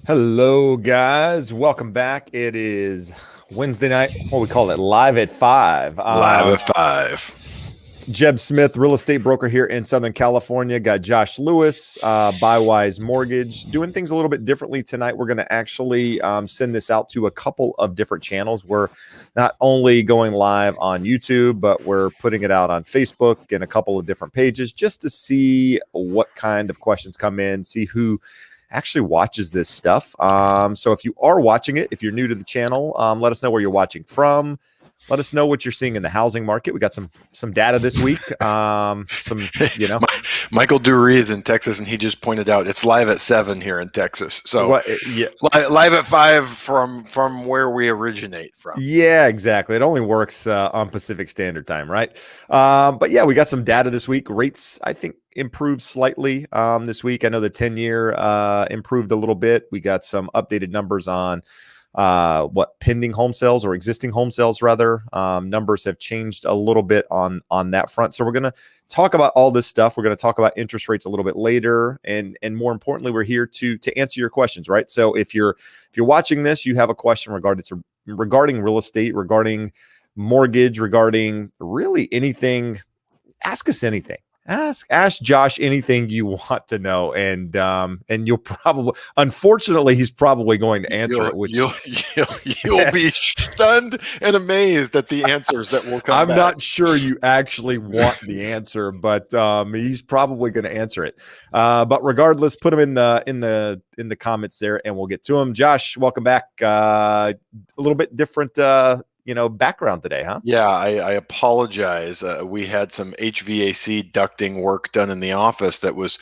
Hello, guys. Welcome back. It is Wednesday night. What we call it, live at 5. Live at 5. Jeb Smith, real estate broker here in Southern California. Got Josh Lewis, Buywise Mortgage, doing things a little bit differently tonight. We're going to actually send this out to a couple of different channels. We're not only going live on YouTube, but we're putting it out on Facebook and a couple of different pages just to see what kind of questions come in, see who actually watches this stuff. So if you are watching it, if you're new to the channel, let us know where you're watching from. Let us know what you're seeing in the housing market. We got some data this week. Michael Dury is in Texas, and he just pointed out it's live at 7 here in Texas. So yeah, live at 5 from where we originate from. Yeah, exactly. It only works on Pacific Standard Time, right? But yeah, we got some data this week. Rates, I think, improved slightly this week. I know the 10-year improved a little bit. We got some updated numbers on pending home sales or existing home sales rather. Numbers have changed a little bit on that front. So we're going to talk about all this stuff. We're going to talk about interest rates a little bit later, and more importantly, we're here to answer your questions, right? So if you're watching this, you have a question regarding real estate, regarding mortgage, regarding really anything, ask us anything. Ask Josh anything you want to know, and you'll probably, unfortunately, he's probably going to answer it. Which you'll be stunned and amazed at the answers that will come. I'm not sure you actually want the answer, but he's probably going to answer it. But regardless, put him in the comments there, and we'll get to him. Josh, welcome back. A little bit different background today, huh? Yeah, I apologize. We had some HVAC ducting work done in the office that was,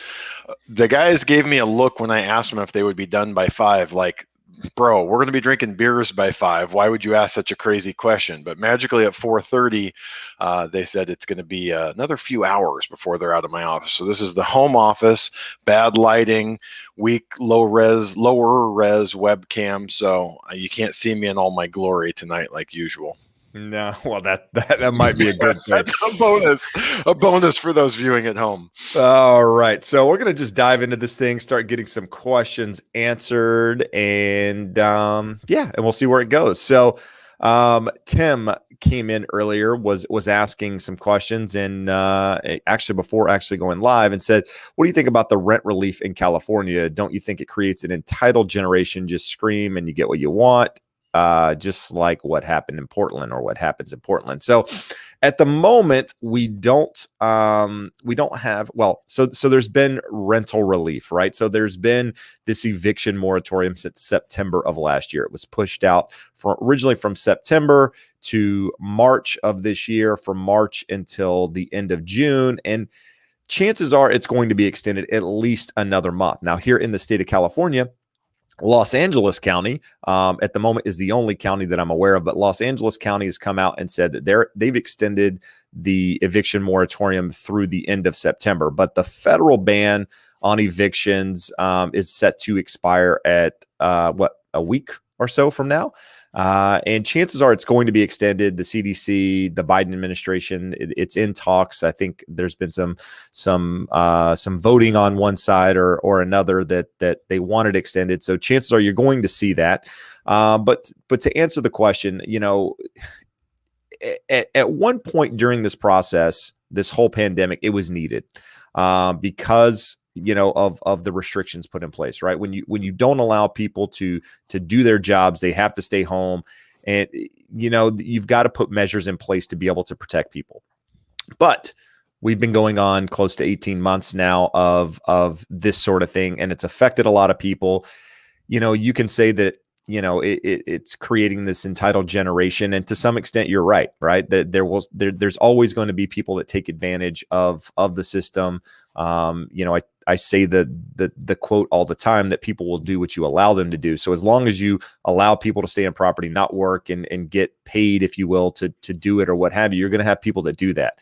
the guys gave me a look when I asked them if they would be done by 5, like, bro, we're going to be drinking beers by 5. Why would you ask such a crazy question? But magically at 4:30, they said it's going to be another few hours before they're out of my office. So this is the home office, bad lighting, weak, lower res webcam. So you can't see me in all my glory tonight like usual. No, well, that might be a good thing. That's a bonus for those viewing at home. All right, so we're gonna just dive into this thing, start getting some questions answered, and and we'll see where it goes. So, Tim came in earlier, was asking some questions, and actually before going live, and said, "What do you think about the rent relief in California? Don't you think it creates an entitled generation? Just scream and you get what you want." Just like what happened in Portland or what happens in Portland. So at the moment, we don't have, so there's been rental relief, right? So there's been this eviction moratorium since September of last year. It was pushed out originally from September to March of this year, from March until the end of June. And chances are it's going to be extended at least another month. Now, here in the state of California, Los Angeles County, at the moment, is the only county that I'm aware of, but Los Angeles County has come out and said that they've extended the eviction moratorium through the end of September. But the federal ban on evictions is set to expire at a week or so from now. And chances are it's going to be extended. The CDC, the Biden administration, it's in talks. I think there's been some voting on one side or another that they want it extended. So chances are you're going to see that. But to answer the question, at one point during this process, this whole pandemic, it was needed because of the restrictions put in place, right? When you don't allow people to do their jobs, they have to stay home, and you've got to put measures in place to be able to protect people. But we've been going on close to 18 months now of this sort of thing, and it's affected a lot of people. You can say that it's creating this entitled generation, and to some extent, you're right. There's always going to be people that take advantage of the system. I say the quote all the time that people will do what you allow them to do. So as long as you allow people to stay on property, not work, and get paid, if you will, to do it or what have you, you're going to have people that do that.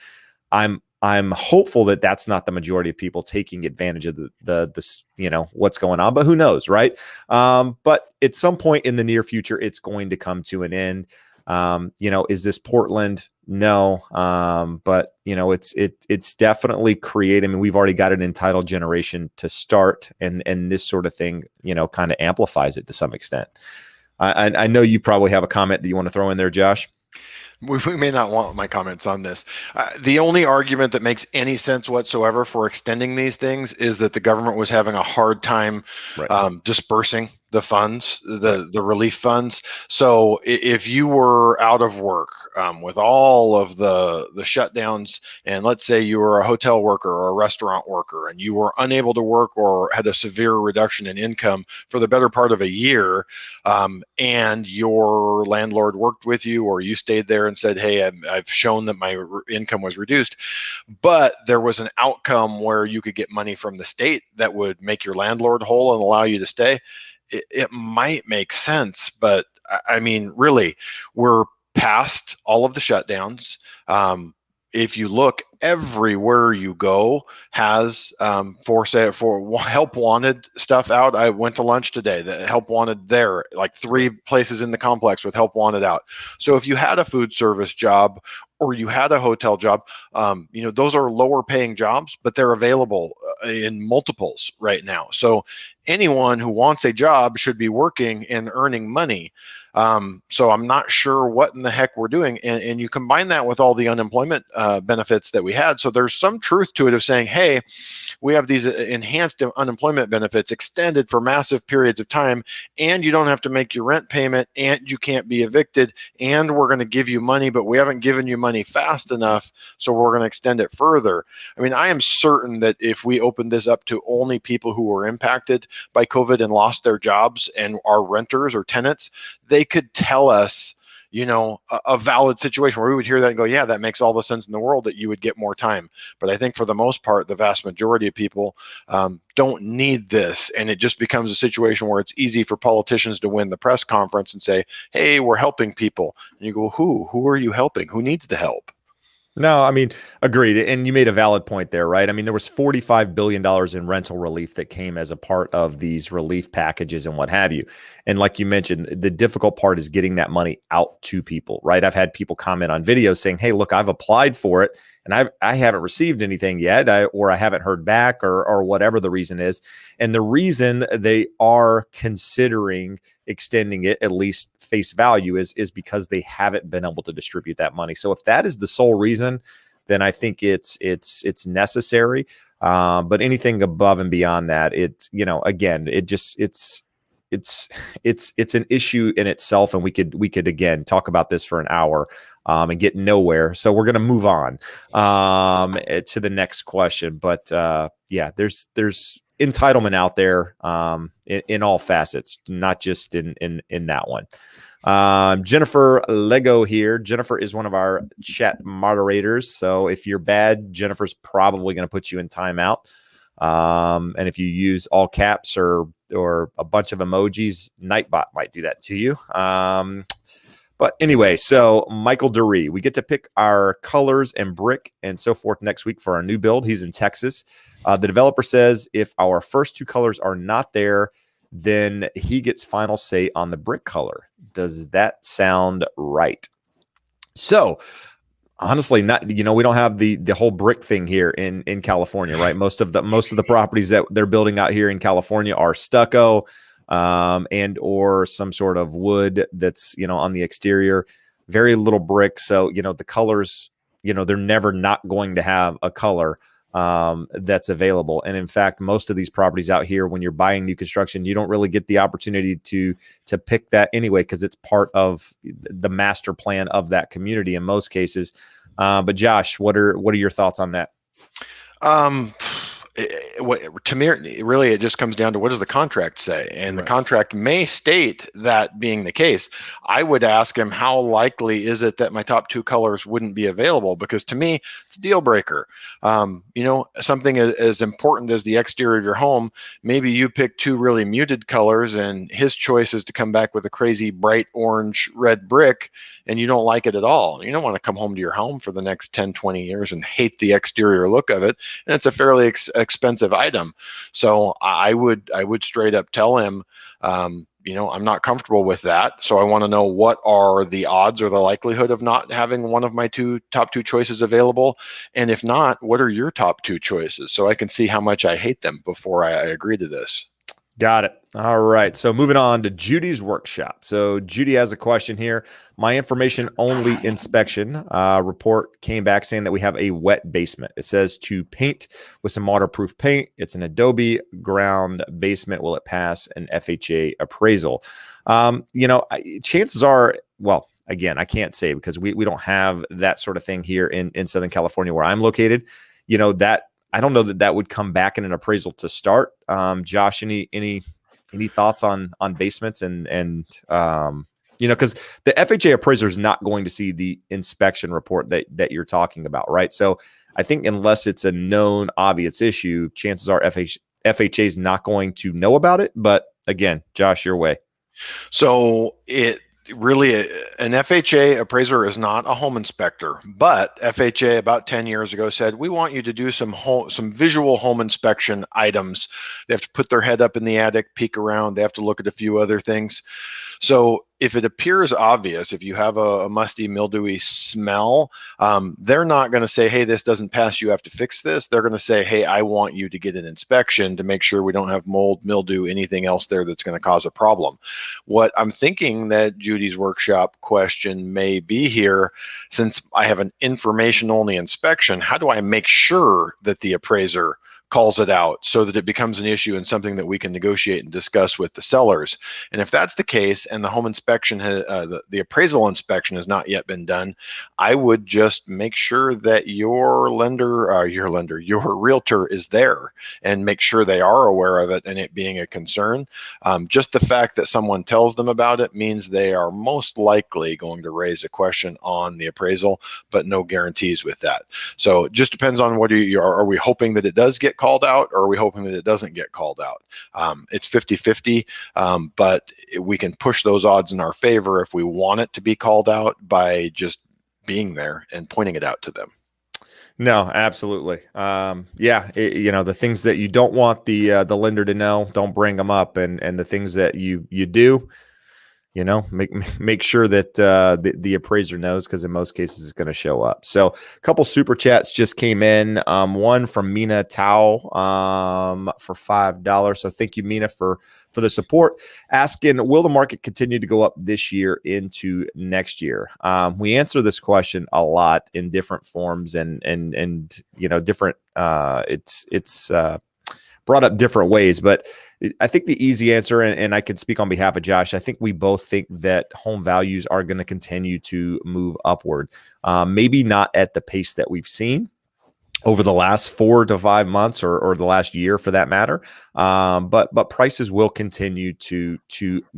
I'm hopeful that that's not the majority of people taking advantage of the what's going on, but who knows, right? But at some point in the near future, it's going to come to an end. Is this Portland? No. But it's definitely creating. I mean, we've already got an entitled generation to start, and this sort of thing, kind of amplifies it to some extent. I know you probably have a comment that you want to throw in there, Josh. We may not want my comments on this. The only argument that makes any sense whatsoever for extending these things is that the government was having a hard time dispersing the funds, the relief funds. So if you were out of work with all of the shutdowns, and let's say you were a hotel worker or a restaurant worker, and you were unable to work or had a severe reduction in income for the better part of a year, and your landlord worked with you, or you stayed there and said, hey, I've shown that my income was reduced, but there was an outcome where you could get money from the state that would make your landlord whole and allow you to stay, it might make sense. But I mean, really, we're past all of the shutdowns. If you look, everywhere you go has for help wanted stuff out. I went to lunch today. The help wanted there, like 3 places in the complex with help wanted out. So if you had a food service job or you had a hotel job, those are lower paying jobs, but they're available in multiples right now. So anyone who wants a job should be working and earning money. So I'm not sure what in the heck we're doing. And you combine that with all the unemployment benefits that we had. So there's some truth to it of saying, hey, we have these enhanced unemployment benefits extended for massive periods of time, and you don't have to make your rent payment, and you can't be evicted, and we're going to give you money, but we haven't given you money fast enough, so we're going to extend it further. I mean, I am certain that if we opened this up to only people who were impacted by COVID and lost their jobs and are renters or tenants, they could tell us, a valid situation where we would hear that and go, yeah, that makes all the sense in the world that you would get more time. But I think for the most part, the vast majority of people don't need this. And it just becomes a situation where it's easy for politicians to win the press conference and say, hey, we're helping people. And you go, who are you helping? Who needs the help? No, I mean, agreed. And you made a valid point there, right? I mean, there was $45 billion in rental relief that came as a part of these relief packages and what have you. And like you mentioned, the difficult part is getting that money out to people, right? I've had people comment on videos saying, hey, look, I've applied for it and I haven't received anything yet, or I haven't heard back, or whatever the reason is. And the reason they are considering extending it, at least face value, is because they haven't been able to distribute that money. So if that is the sole reason, then I think it's necessary. But anything above and beyond that, again, it's an issue in itself, and we could again talk about this for an hour and get nowhere. So we're gonna move on to the next question. But there's entitlement out there in all facets, not just in that one. Jennifer Lego here. Jennifer is one of our chat moderators. So if you're bad, Jennifer's probably going to put you in timeout. And if you use all caps or a bunch of emojis, Nightbot might do that to you. But anyway, so Michael Dury, we get to pick our colors and brick and so forth next week for our new build. He's in Texas. The developer says if our first 2 colors are not there, then he gets final say on the brick color. Does that sound right? So honestly, not, we don't have the whole brick thing here in California, right? Most of the properties that they're building out here in California are stucco and or some sort of wood that's, on the exterior, very little brick. So, the colors, they're never not going to have a color that's available. And in fact, most of these properties out here, when you're buying new construction, you don't really get the opportunity to pick that anyway, because it's part of the master plan of that community in most cases. But Josh, what are your thoughts on that? To me, really, it just comes down to what does the contract say? And the contract may state that being the case. I would ask him, how likely is it that my top 2 colors wouldn't be available? Because to me, it's a deal breaker. Something as important as the exterior of your home, maybe you pick 2 really muted colors and his choice is to come back with a crazy bright orange red brick. and you don't like it at all. You don't want to come home to your home for the next 10, 20 years and hate the exterior look of it. And it's a fairly expensive item. So I would straight up tell him, I'm not comfortable with that. So I want to know, what are the odds or the likelihood of not having one of my top two choices available? And if not, what are your top two choices? So I can see how much I hate them before I agree to this. Got it. All right. So moving on to Judy's workshop. So Judy has a question here. My information only inspection report came back saying that we have a wet basement. It says to paint with some waterproof paint. It's an Adobe ground basement. Will it pass an FHA appraisal? Chances are, well, again, I can't say because we don't have that sort of thing here in Southern California where I'm located. That I don't know that would come back in an appraisal to start. Josh, any thoughts on basements and because the FHA appraiser is not going to see the inspection report that you're talking about, right? So I think unless it's a known obvious issue, chances are FHA is not going to know about it. But again, Josh, your way. So an FHA appraiser is not a home inspector, but FHA about 10 years ago said, we want you to do some visual home inspection items. They have to put their head up in the attic, peek around. They have to look at a few other things. So if it appears obvious, if you have a musty, mildewy smell, they're not going to say, hey, this doesn't pass, you have to fix this. They're going to say, hey, I want you to get an inspection to make sure we don't have mold, mildew, anything else there that's going to cause a problem. What I'm thinking that Judy's workshop question may be here, since I have an information-only inspection, how do I make sure that the appraiser calls it out so that it becomes an issue and something that we can negotiate and discuss with the sellers? And if that's the case, and the home inspection, the appraisal inspection has not yet been done, I would just make sure that your realtor is there and make sure they are aware of it and it being a concern. Just the fact that someone tells them about it means they are most likely going to raise a question on the appraisal, but no guarantees with that. So it just depends on what are we hoping that it does get called out, or are we hoping that it doesn't get called out? It's 50-50, but we can push those odds in our favor if we want it to be called out by just being there and pointing it out to them. No, absolutely. The things that you don't want the lender to know, don't bring them up, and the things that you do, make sure that the appraiser knows, because in most cases it's going to show up. So a couple super chats just came in. One from Mina Tao for $5. So thank you, Mina, for the support. Asking, will the market continue to go up this year into next year? We answer this question a lot in different forms and different. It's brought up different ways, but I think the easy answer, and I can speak on behalf of Josh, I think we both think that home values are going to continue to move upward. Maybe not at the pace that we've seen over the last 4 to 5 months or the last year for that matter. But prices will continue to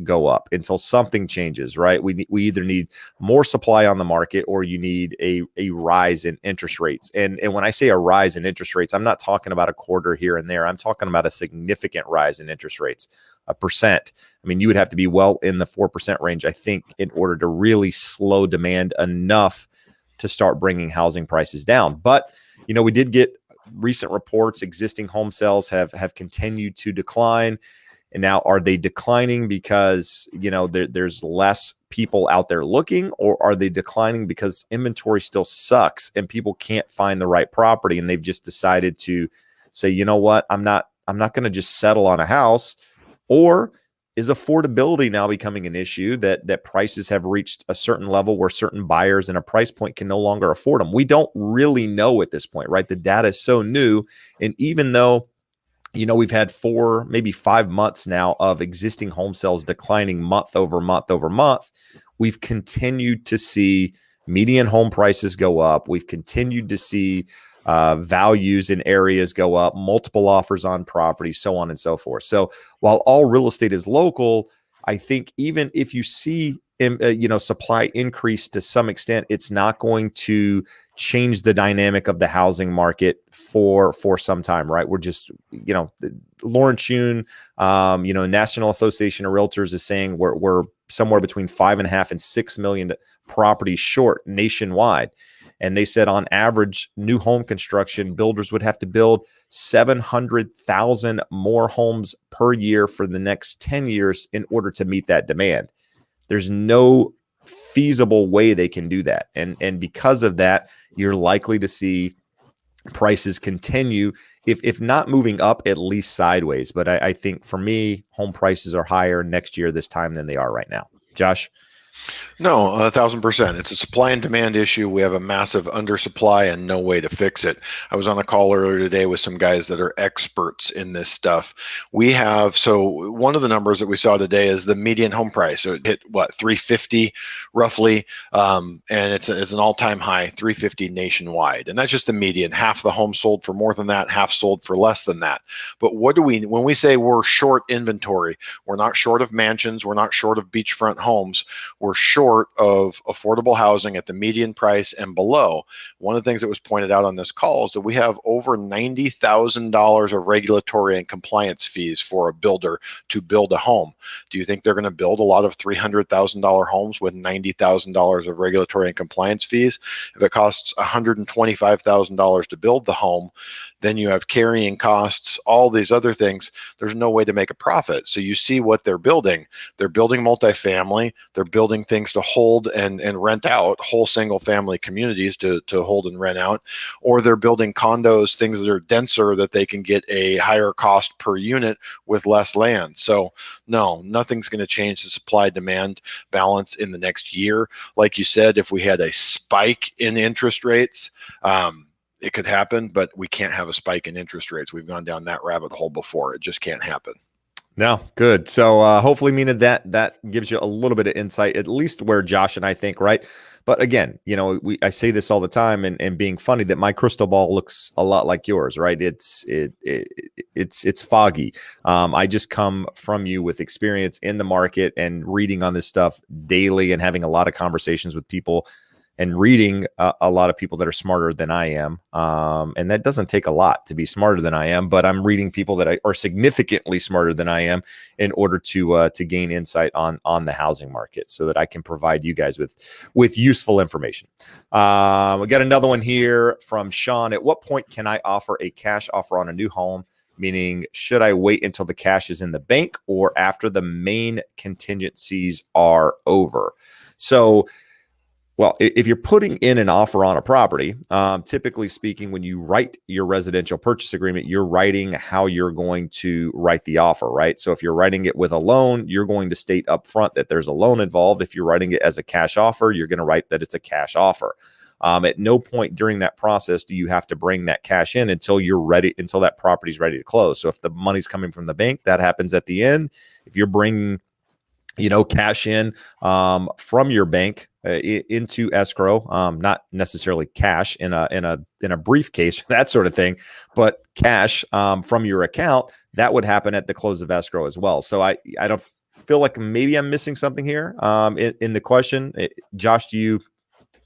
go up until something changes, right? We either need more supply on the market, or you need a rise in interest rates. And when I say a rise in interest rates, I'm not talking about a quarter here and there. I'm talking about a significant rise in interest rates, 1%. I mean, you would have to be well in the 4% range, I think, in order to really slow demand enough to start bringing housing prices down. But we did get recent reports. Existing home sales have continued to decline. And now, are they declining because, there's less people out there looking, or are they declining because inventory still sucks and people can't find the right property, and they've just decided to say, you know what, I'm not going to just settle on a house? Or is affordability now becoming an issue, that prices have reached a certain level where certain buyers in a price point can no longer afford them? We don't really know at this point, right? The data is so new. And even though, we've had 4, maybe 5 months now of existing home sales declining month over month over month, we've continued to see median home prices go up. We've continued to see values in areas go up, multiple offers on property, so on and so forth. So while all real estate is local, I think even if you see supply increase to some extent, it's not going to change the dynamic of the housing market for some time, right? We're just, Lauren Chun, National Association of Realtors is saying we're somewhere between 5.5 and 6 million properties short nationwide. And they said on average, new home construction builders would have to build 700,000 more homes per year for the next 10 years in order to meet that demand. There's no feasible way they can do that. And because of that, you're likely to see prices continue, if not moving up, at least sideways. But I think for me, home prices are higher next year this time than they are right now. Josh? No, 1,000%. It's a supply and demand issue. We have a massive undersupply and no way to fix it. I was on a call earlier today with some guys that are experts in this stuff. So one of the numbers that we saw today is the median home price. So it hit 350 roughly, and it's an all-time high, 350 nationwide. And that's just the median. Half the homes sold for more than that, half sold for less than that. But when we say we're short inventory, we're not short of mansions, we're not short of beachfront homes, we're short of affordable housing at the median price and below. One of the things that was pointed out on this call is that we have over $90,000 of regulatory and compliance fees for a builder to build a home. Do you think they're going to build a lot of $300,000 homes with $90,000 of regulatory and compliance fees? If it costs $125,000 to build the home, then you have carrying costs, all these other things. There's no way to make a profit. So you see what they're building. They're building multifamily. They're building things to hold and rent out, whole single family communities to hold and rent out, or they're building condos, things that are denser that they can get a higher cost per unit with less land. So no, nothing's going to change the supply demand balance in the next year. Like you said, if we had a spike in interest rates, it could happen, but we can't have a spike in interest rates. We've gone down that rabbit hole before. It just can't happen. No, good. So hopefully, Mina, that gives you a little bit of insight, at least where Josh and I think, right? But again, I say this all the time, and being funny that my crystal ball looks a lot like yours, right? It's foggy. I just come from you with experience in the market and reading on this stuff daily and having a lot of conversations with people and reading a lot of people that are smarter than I am. And that doesn't take a lot to be smarter than I am, but I'm reading people that are significantly smarter than I am in order to gain insight on the housing market so that I can provide you guys with useful information. We got another one here from Sean. At what point can I offer a cash offer on a new home? Meaning, should I wait until the cash is in the bank or after the main contingencies are over? So, well, if you're putting in an offer on a property, typically speaking, when you write your residential purchase agreement, you're writing how you're going to write the offer, right? So if you're writing it with a loan, you're going to state up front that there's a loan involved. If you're writing it as a cash offer, you're going to write that it's a cash offer. At no point during that process do you have to bring that cash in until that property's ready to close. So if the money's coming from the bank, that happens at the end. If you're bringing cash in from your bank into escrow, not necessarily cash in a briefcase, that sort of thing, but cash from your account, that would happen at the close of escrow as well. So I don't feel like maybe I'm missing something here in the question. Josh,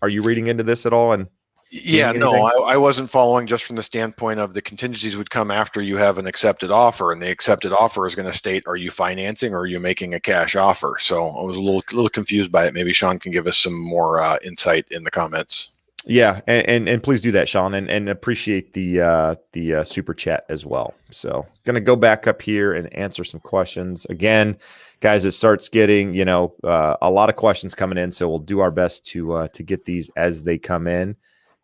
are you reading into this at all? And yeah, no, I wasn't following just from the standpoint of the contingencies would come after you have an accepted offer, and the accepted offer is going to state, are you financing or are you making a cash offer? So I was a little confused by it. Maybe Sean can give us some more insight in the comments. Yeah, and please do that, Sean, and appreciate the super chat as well. So gonna go back up here and answer some questions again, guys. It starts getting a lot of questions coming in, so we'll do our best to get these as they come in.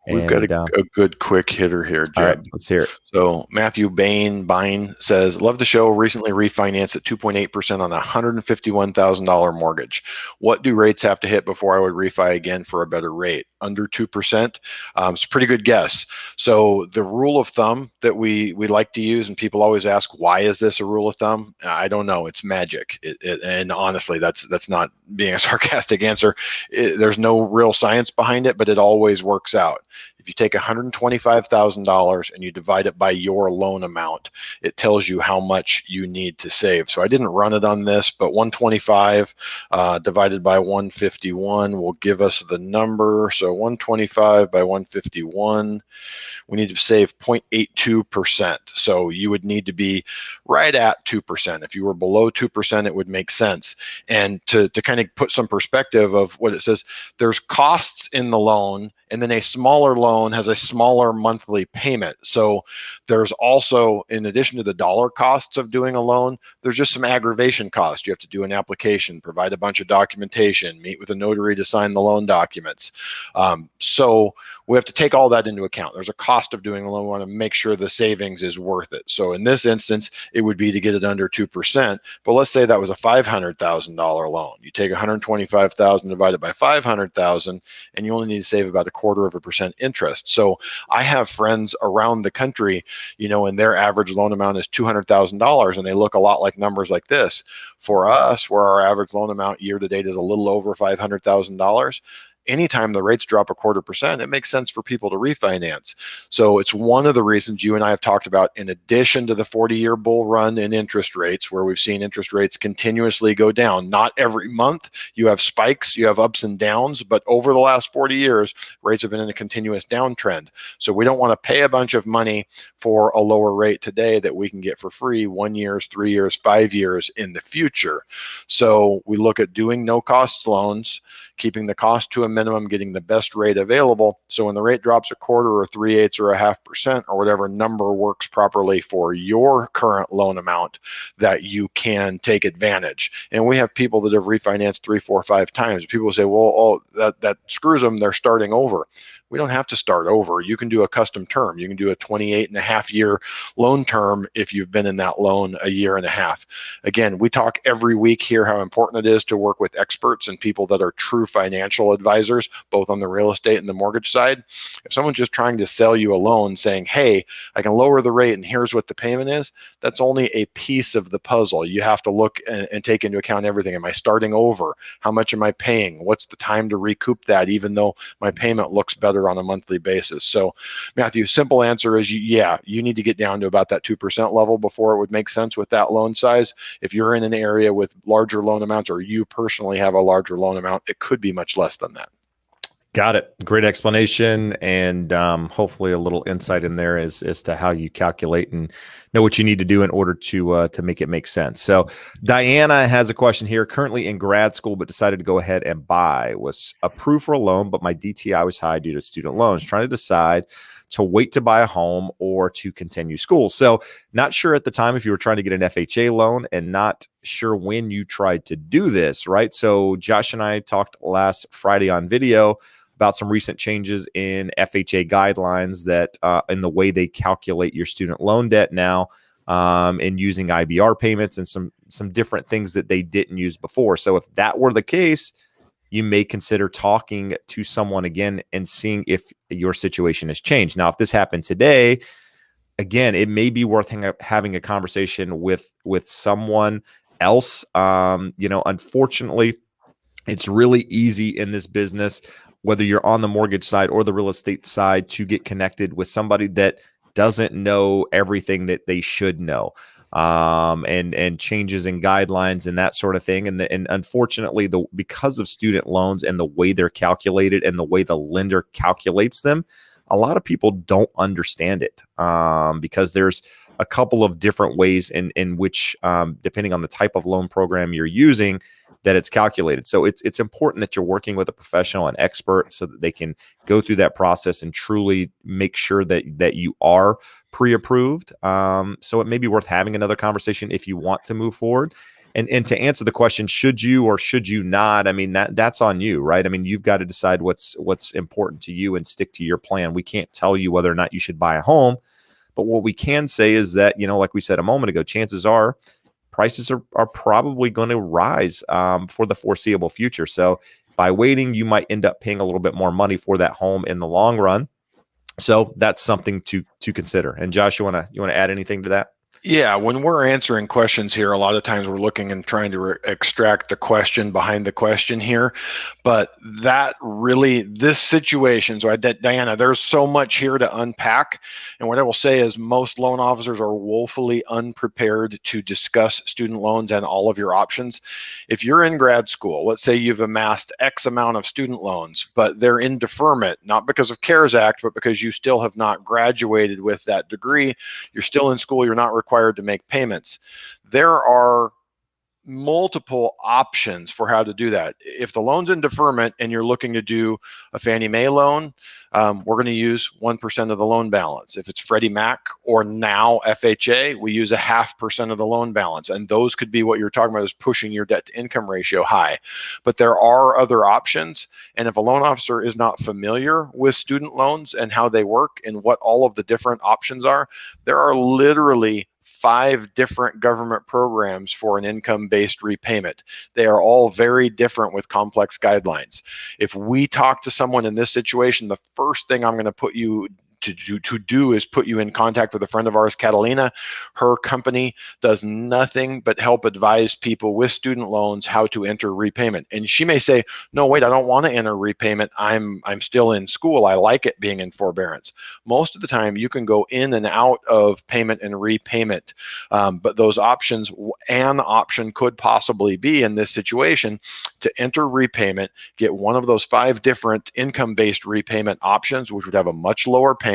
We've got a good quick hitter here, Jeb. All right, let's hear it. So Matthew Bine says, love the show. Recently refinanced at 2.8% on a $151,000 mortgage. What do rates have to hit before I would refi again for a better rate? Under 2%? It's a pretty good guess. So the rule of thumb that we like to use, and people always ask, why is this a rule of thumb? I don't know. It's magic. And honestly, that's not being a sarcastic answer. There's no real science behind it, but it always works out. If you take $125,000 and you divide it by your loan amount, it tells you how much you need to save. So I didn't run it on this, but 125 divided by 151 will give us the number. So 125 by 151, we need to save 0.82%. So you would need to be right at 2%. If you were below 2%, it would make sense. And to kind of put some perspective of what it says, there's costs in the loan, and then a smaller loan has a smaller monthly payment. So there's also, in addition to the dollar costs of doing a loan, there's just some aggravation costs. You have to do an application, provide a bunch of documentation, meet with a notary to sign the loan documents. So we have to take all that into account. There's a cost of doing a loan. We want to make sure the savings is worth it. So in this instance, it would be to get it under 2%. But let's say that was a $500,000 loan. You take $125,000 divided by $500,000, and you only need to save about 0.25% interest. So I have friends around the country, and their average loan amount is $200,000, and they look a lot like numbers like this. For us, where our average loan amount year to date is a little over $500,000, anytime the rates drop 0.25%, it makes sense for people to refinance. So it's one of the reasons you and I have talked about, in addition to the 40-year bull run in interest rates, where we've seen interest rates continuously go down. Not every month. You have spikes, you have ups and downs, but over the last 40 years, rates have been in a continuous downtrend. So we don't want to pay a bunch of money for a lower rate today that we can get for free 1 year, 3 years, 5 years in the future. So we look at doing no-cost loans, keeping the cost to a minimum, getting the best rate available. So when the rate drops 1/4 or 3/8 or 0.5% or whatever number works properly for your current loan amount, that you can take advantage. And we have people that have refinanced 3, 4, 5 times. People say, well, that screws them. They're starting over. We don't have to start over. You can do a custom term. You can do a 28.5-year loan term if you've been in that loan a year and a half. Again, we talk every week here how important it is to work with experts and people that are true financial advisors, both on the real estate and the mortgage side. If someone's just trying to sell you a loan saying, hey, I can lower the rate and here's what the payment is, that's only a piece of the puzzle. You have to look and take into account everything. Am I starting over? How much am I paying? What's the time to recoup that, even though my payment looks better on a monthly basis? So Matthew, simple answer is you need to get down to about that 2% level before it would make sense with that loan size. If you're in an area with larger loan amounts, or you personally have a larger loan amount, it could be much less than that. Got it. Great explanation, and hopefully a little insight in there as to how you calculate and know what you need to do in order to make it make sense. So Diana has a question here. Currently in grad school, but decided to go ahead and buy. Was approved for a loan, but my DTI was high due to student loans. Trying to decide to wait to buy a home or to continue school. So not sure at the time if you were trying to get an FHA loan, and not sure when you tried to do this, right? So Josh and I talked last Friday on video about some recent changes in FHA guidelines that in the way they calculate your student loan debt now, and using IBR payments and some different things that they didn't use before. So if that were the case, you may consider talking to someone again and seeing if your situation has changed. Now, if this happened today, again, it may be worth having a conversation with someone else. Unfortunately, it's really easy in this business, whether you're on the mortgage side or the real estate side, to get connected with somebody that doesn't know everything that they should know, and changes in guidelines and that sort of thing. And unfortunately, because of student loans and the way they're calculated and the way the lender calculates them, a lot of people don't understand it, because there's a couple of different ways in which, depending on the type of loan program you're using, that it's calculated. So it's important that you're working with a professional, an expert, so that they can go through that process and truly make sure that you are pre-approved. So it may be worth having another conversation if you want to move forward. And to answer the question, should you or should you not? I mean, that's on you, right? I mean, you've got to decide what's important to you and stick to your plan. We can't tell you whether or not you should buy a home, but what we can say is that, like we said a moment ago, chances are prices are probably going to rise for the foreseeable future. So by waiting, you might end up paying a little bit more money for that home in the long run. So that's something to consider. And Josh, you want to add anything to that? Yeah, when we're answering questions here, a lot of times we're looking and trying to extract the question behind the question here. But that really, this situation, so Diana, there's so much here to unpack. And what I will say is most loan officers are woefully unprepared to discuss student loans and all of your options. If you're in grad school, let's say you've amassed X amount of student loans, but they're in deferment, not because of CARES Act, but because you still have not graduated with that degree. You're still in school, you're not required to make payments. There are multiple options for how to do that. If the loan's in deferment and you're looking to do a Fannie Mae loan, we're going to use 1% of the loan balance. If it's Freddie Mac or now FHA, we use 0.5% of the loan balance. And those could be what you're talking about, is pushing your debt to income ratio high. But there are other options. And if a loan officer is not familiar with student loans and how they work and what all of the different options are, there are literally 5 different government programs for an income-based repayment. They are all very different with complex guidelines. If we talk to someone in this situation, the first thing I'm going to put you to do is put you in contact with a friend of ours, Catalina. Her company does nothing but help advise people with student loans how to enter repayment. And she may say, no, wait, I don't want to enter repayment. I'm still in school. I like it being in forbearance. Most of the time you can go in and out of payment and repayment. But those options, an option could possibly be in this situation to enter repayment, get one of those 5 different income-based repayment options, which would have a much lower payment,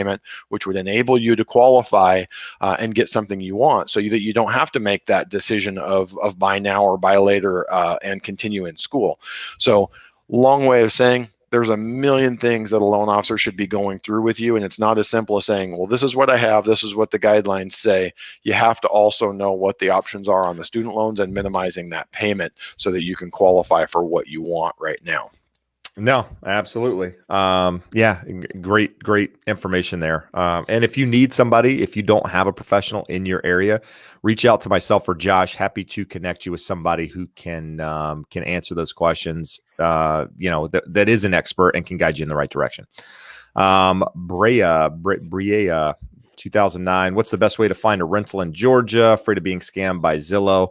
which would enable you to qualify and get something you want, so that you don't have to make that decision of buy now or buy later and continue in school. So long way of saying, there's a million things that a loan officer should be going through with you. And it's not as simple as saying, well, this is what I have, this is what the guidelines say. You have to also know what the options are on the student loans and minimizing that payment so that you can qualify for what you want right now. No, absolutely. Yeah, great information there. And if you need somebody, if you don't have a professional in your area, reach out to myself or Josh. Happy to connect you with somebody who can answer those questions. That is an expert and can guide you in the right direction. Brea, 2009. What's the best way to find a rental in Georgia? Afraid of being scammed by Zillow.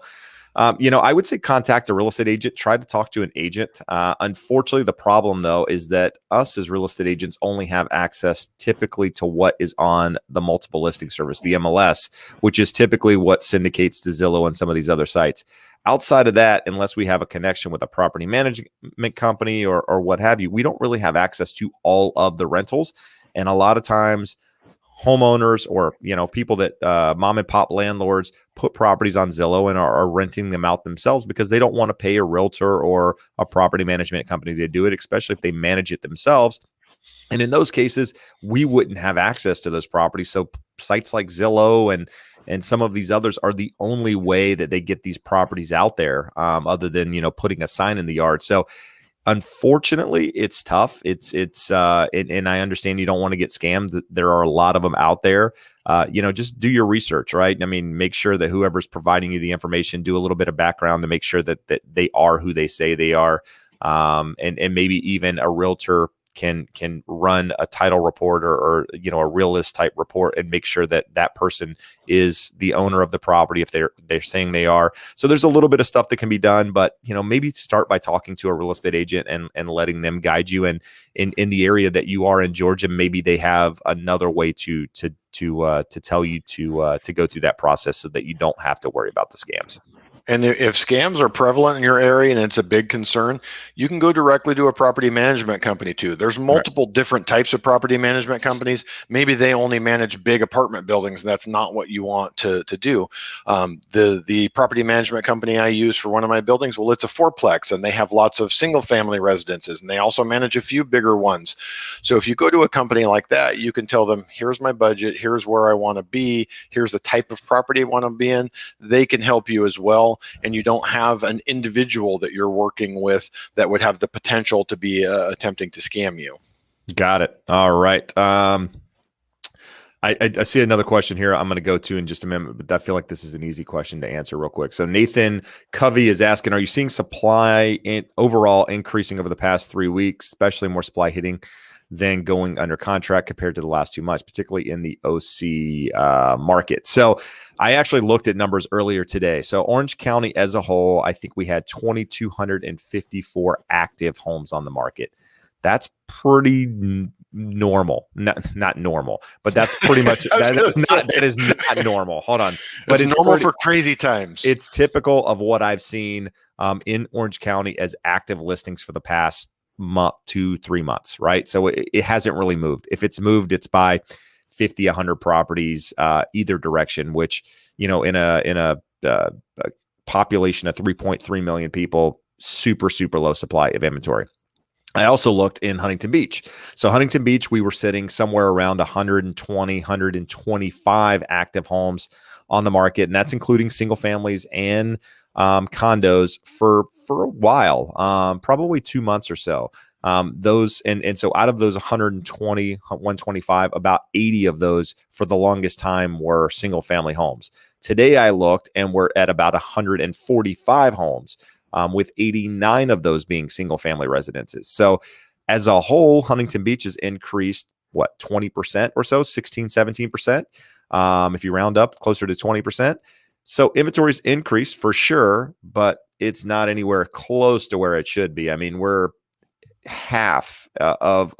I would say contact a real estate agent. Try to talk to an agent. Unfortunately, the problem, though, is that us as real estate agents only have access typically to what is on the multiple listing service, the MLS, which is typically what syndicates to Zillow and some of these other sites. Outside of that, unless we have a connection with a property management company or what have you, we don't really have access to all of the rentals. And a lot of times, homeowners or people that mom and pop landlords put properties on Zillow and are renting them out themselves because they don't want to pay a realtor or a property management company to do it, especially if they manage it themselves. And in those cases, we wouldn't have access to those properties. So sites like Zillow and some of these others are the only way that they get these properties out there, other than putting a sign in the yard. So unfortunately, it's tough. And I understand you don't want to get scammed. There are a lot of them out there. Just do your research, right? I mean, make sure that whoever's providing you the information, do a little bit of background to make sure that they are who they say they are. And maybe even a realtor can run a title report or a realist type report and make sure that that person is the owner of the property if they're saying they are. So there's a little bit of stuff that can be done, but maybe start by talking to a real estate agent and letting them guide you. And in the area that you are in Georgia, maybe they have another way to tell you to go through that process so that you don't have to worry about the scams. And if scams are prevalent in your area and it's a big concern, you can go directly to a property management company too. There's multiple different types of property management companies. Maybe they only manage big apartment buildings. And that's not what you want to do. The property management company I use for one of my buildings, well, it's a fourplex and they have lots of single family residences and they also manage a few bigger ones. So if you go to a company like that, you can tell them, here's my budget, here's where I want to be, here's the type of property I want to be in. They can help you as well. And you don't have an individual that you're working with that would have the potential to be attempting to scam you. Got it. All right. I see another question here I'm going to go to in just a minute, but I feel like this is an easy question to answer real quick. So Nathan Covey is asking, are you seeing supply overall increasing over the past 3 weeks, especially more supply hitting than going under contract compared to the last 2 months, particularly in the OC market. So I actually looked at numbers earlier today. So Orange County as a whole, I think we had 2,254 active homes on the market. That's pretty normal. Not normal, but that's pretty much that is not normal. Hold on. But it's normal for crazy times. It's typical of what I've seen in Orange County as active listings for the past month, 2-3 months, right? So it hasn't really moved. If it's moved, it's by 50, 100 properties either direction, which, in a population of 3.3 million people, super, super low supply of inventory. I also looked in Huntington Beach. So Huntington Beach, we were sitting somewhere around 120, 125 active homes on the market, and that's including single families and condos for a while, probably 2 months or so. So out of those 120, 125, about 80 of those for the longest time were single family homes. Today I looked and we're at about 145 homes, with 89 of those being single family residences. So as a whole, Huntington Beach has increased, 20% or so, 16, 17%. If you round up, closer to 20%. So inventory's increased for sure, but it's not anywhere close to where it should be. I mean, we're half of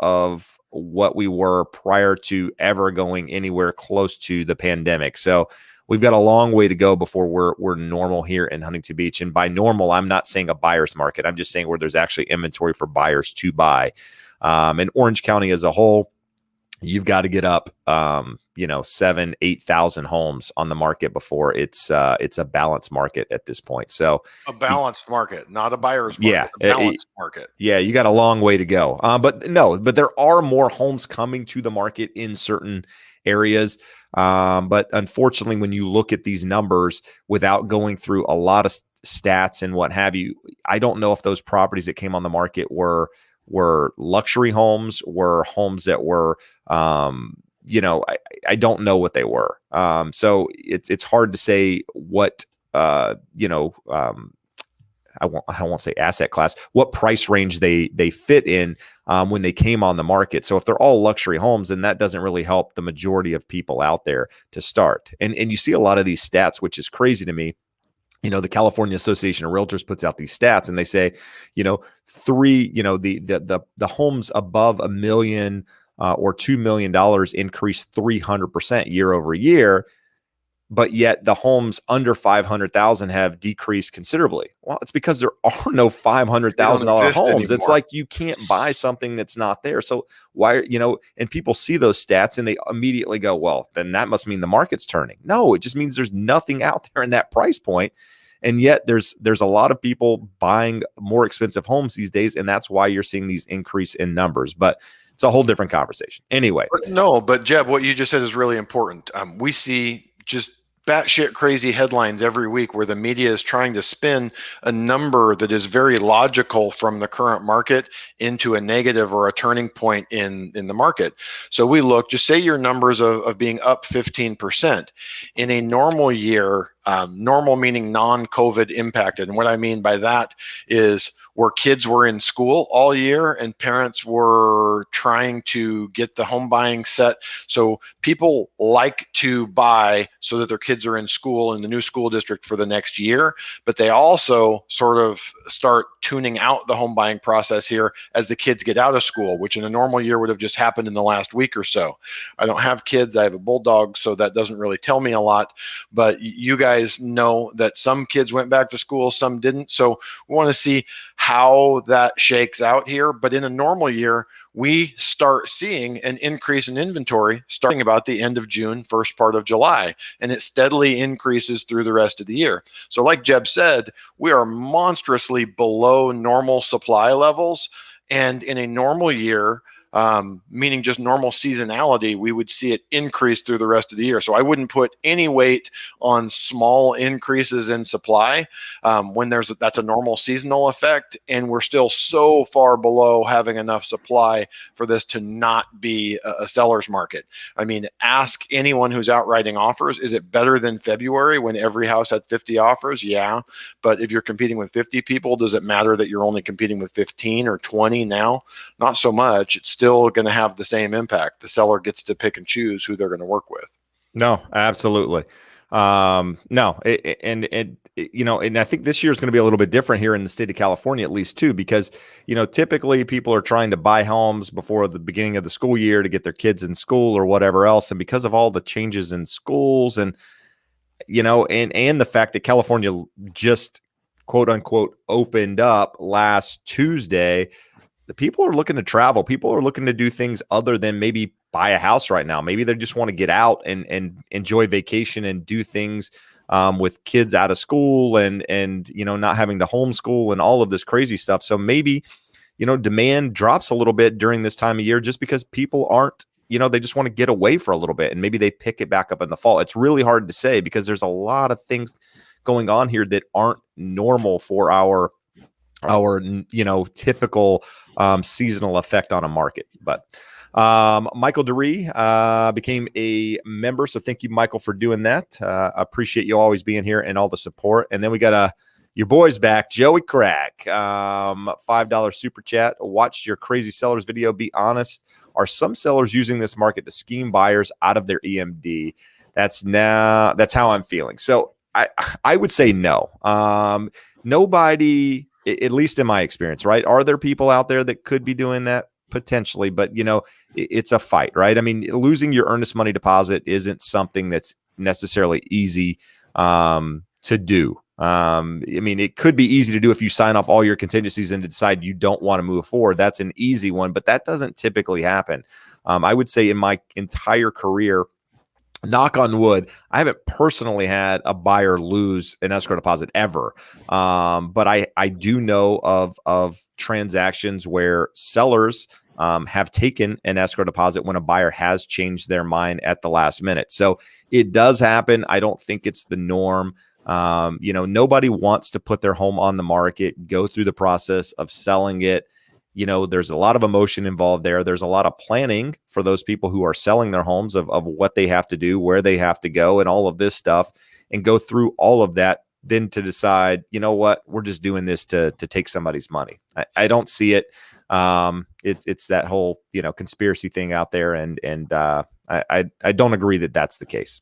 what we were prior to ever going anywhere close to the pandemic. So we've got a long way to go before we're normal here in Huntington Beach. And by normal, I'm not saying a buyer's market. I'm just saying where there's actually inventory for buyers to buy. In Orange County as a whole, you've got to get up, 7,000, 8,000 homes on the market before it's a balanced market at this point. So a balanced market, not a buyer's market. Yeah, a balanced market. Yeah, you got a long way to go. But there are more homes coming to the market in certain areas. But unfortunately, when you look at these numbers without going through a lot of stats and what have you, I don't know if those properties that came on the market were luxury homes, were homes that were, I don't know what they were. So it's hard to say what, I won't say asset class, what price range they fit in when they came on the market. So if they're all luxury homes, then that doesn't really help the majority of people out there to start. And you see a lot of these stats, which is crazy to me. The California Association of Realtors puts out these stats and they say, the homes above $1 million or $2 million increased 300% year over year. But yet the homes under 500,000 have decreased considerably. Well, it's because there are no $500,000 homes. Anymore. It's like you can't buy something that's not there. So why, and people see those stats and they immediately go, well, then that must mean the market's turning. No, it just means there's nothing out there in that price point. And yet there's a lot of people buying more expensive homes these days. And that's why you're seeing these increase in numbers. But it's a whole different conversation. Anyway. But Jeb, what you just said is really important. We see just batshit crazy headlines every week where the media is trying to spin a number that is very logical from the current market into a negative or a turning point in the market. So we look, just say your numbers of being up 15%. In a normal year, normal meaning non-COVID impacted. And what I mean by that is where kids were in school all year and parents were trying to get the home buying set. So people like to buy so that their kids are in school in the new school district for the next year, but they also sort of start tuning out the home buying process here as the kids get out of school, which in a normal year would have just happened in the last week or so. I don't have kids, I have a bulldog, so that doesn't really tell me a lot, but you guys know that some kids went back to school, some didn't. So we want to see how that shakes out here. But in a normal year, we start seeing an increase in inventory starting about the end of June, first part of July, and it steadily increases through the rest of the year. So like Jeb said, we are monstrously below normal supply levels. And in a normal year, meaning just normal seasonality, we would see it increase through the rest of the year. So I wouldn't put any weight on small increases in supply when that's a normal seasonal effect, and we're still so far below having enough supply for this to not be a seller's market. I mean, ask anyone who's out writing offers, is it better than February when every house had 50 offers? Yeah, but if you're competing with 50 people, does it matter that you're only competing with 15 or 20 now? Not so much. It's still going to have the same impact. The seller gets to pick and choose who they're going to work with. No, absolutely. No, and I think this year is going to be a little bit different here in the state of California, at least too, because, typically people are trying to buy homes before the beginning of the school year to get their kids in school or whatever else. And because of all the changes in schools and, and the fact that California just quote unquote opened up last Tuesday, the people are looking to travel. People are looking to do things other than maybe buy a house right now. Maybe they just want to get out and enjoy vacation and do things with kids out of school and not having to homeschool and all of this crazy stuff. So maybe, demand drops a little bit during this time of year just because people aren't, they just want to get away for a little bit and maybe they pick it back up in the fall. It's really hard to say because there's a lot of things going on here that aren't normal for our typical seasonal effect on a market. But Michael DeRee became a member, so thank you, Michael, for doing that. Appreciate you always being here and all the support. And then we got your boys back, Joey Crack, $5 super chat. Watched your crazy sellers video. Be honest, are some sellers using this market to scheme buyers out of their EMD? That's how I'm feeling. So I would say no. Nobody, at least in my experience, right? Are there people out there that could be doing that? Potentially, but it's a fight, right? I mean, losing your earnest money deposit isn't something that's necessarily easy to do. I mean, it could be easy to do if you sign off all your contingencies and decide you don't want to move forward. That's an easy one, but that doesn't typically happen. I would say in my entire career, knock on wood, I haven't personally had a buyer lose an escrow deposit ever. But I do know of transactions where sellers have taken an escrow deposit when a buyer has changed their mind at the last minute. So it does happen. I don't think it's the norm. Nobody wants to put their home on the market, go through the process of selling it. There's a lot of emotion involved there. There's a lot of planning for those people who are selling their homes of what they have to do, where they have to go, and all of this stuff, and go through all of that, then to decide, what, we're just doing this to take somebody's money. I don't see it. It's that whole, conspiracy thing out there. And I don't agree that that's the case.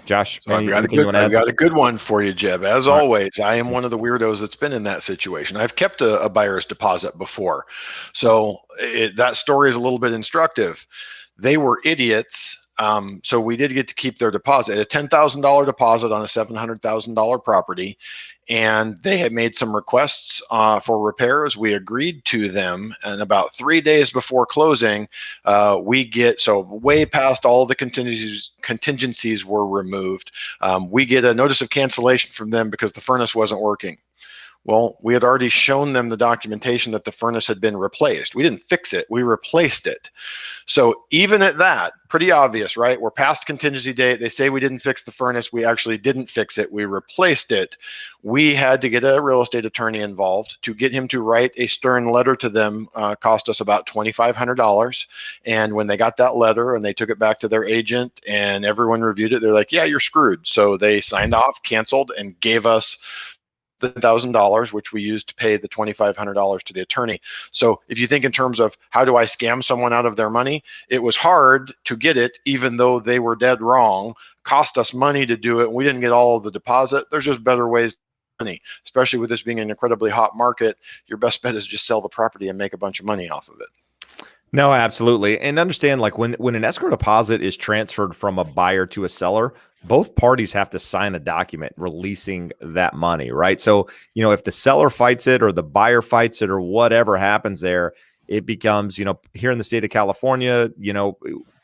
Josh, so I've got a good one for you, Jeb. As always, I am one of the weirdos that's been in that situation. I've kept a buyer's deposit before. So that story is a little bit instructive. They were idiots. So we did get to keep their deposit, a $10,000 deposit on a $700,000 property. And they had made some requests for repairs. We agreed to them. And about 3 days before closing, we get, so way past all the contingencies were removed. We get a notice of cancellation from them because the furnace wasn't working. Well, we had already shown them the documentation that the furnace had been replaced. We didn't fix it, we replaced it. So even at that, pretty obvious, right? We're past contingency date. They say we didn't fix the furnace. We actually didn't fix it. We replaced it. We had to get a real estate attorney involved to get him to write a stern letter to them. Cost us about $2,500. And when they got that letter and they took it back to their agent and everyone reviewed it, they're like, yeah, you're screwed. So they signed off, canceled, and gave us the $1,000, which we used to pay the $2,500 to the attorney. So if you think in terms of how do I scam someone out of their money, it was hard to get it, even though they were dead wrong, cost us money to do it. We didn't get all of the deposit. There's just better ways to make money, especially with this being an incredibly hot market. Your best bet is just sell the property and make a bunch of money off of it. No, absolutely. And understand, like when an escrow deposit is transferred from a buyer to a seller, both parties have to sign a document releasing that money, right? So, if the seller fights it or the buyer fights it or whatever happens there, it becomes, here in the state of California,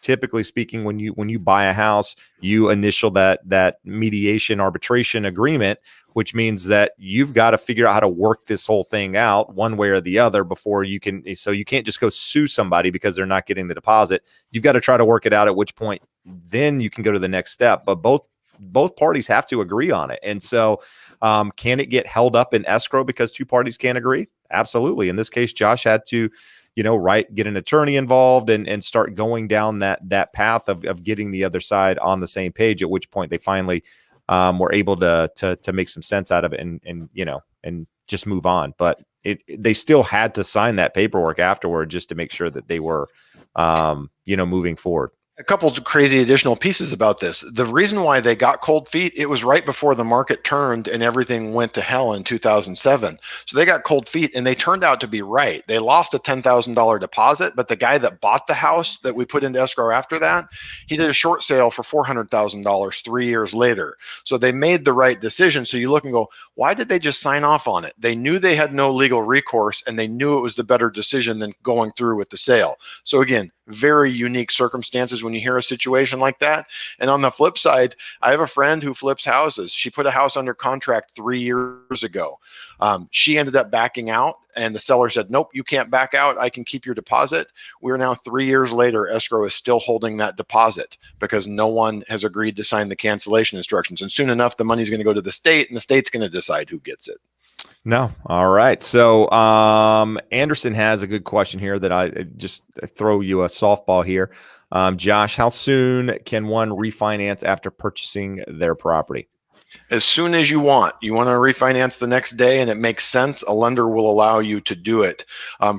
typically speaking, when you buy a house, you initial that mediation arbitration agreement, which means that you've got to figure out how to work this whole thing out one way or the other before you can. So you can't just go sue somebody because they're not getting the deposit. You've got to try to work it out, at which point then you can go to the next step. But both parties have to agree on it. And so can it get held up in escrow because two parties can't agree? Absolutely. In this case, Josh had to get an attorney involved and start going down that path of getting the other side on the same page, at which point they finally were able to make some sense out of it and just move on. But they still had to sign that paperwork afterward just to make sure that they were, moving forward. A couple of crazy additional pieces about this. The reason why they got cold feet, it was right before the market turned and everything went to hell in 2007. So they got cold feet, and they turned out to be right. They lost a $10,000 deposit, but the guy that bought the house that we put into escrow after that, he did a short sale for $400,000 3 years later. So they made the right decision. So you look and go, why did they just sign off on it? They knew they had no legal recourse, and they knew it was the better decision than going through with the sale. So again, very unique circumstances when you hear a situation like that. And on the flip side, I have a friend who flips houses. She put a house under contract 3 years ago. She ended up backing out, and the seller said, nope, you can't back out. I can keep your deposit. We're now 3 years later. Escrow is still holding that deposit because no one has agreed to sign the cancellation instructions. And soon enough, the money's going to go to the state, and the state's going to decide who gets it. No. All right. So Anderson has a good question here that I just throw you a softball here. Josh, how soon can one refinance after purchasing their property? As soon as you want. You want to refinance the next day and it makes sense, a lender will allow you to do it.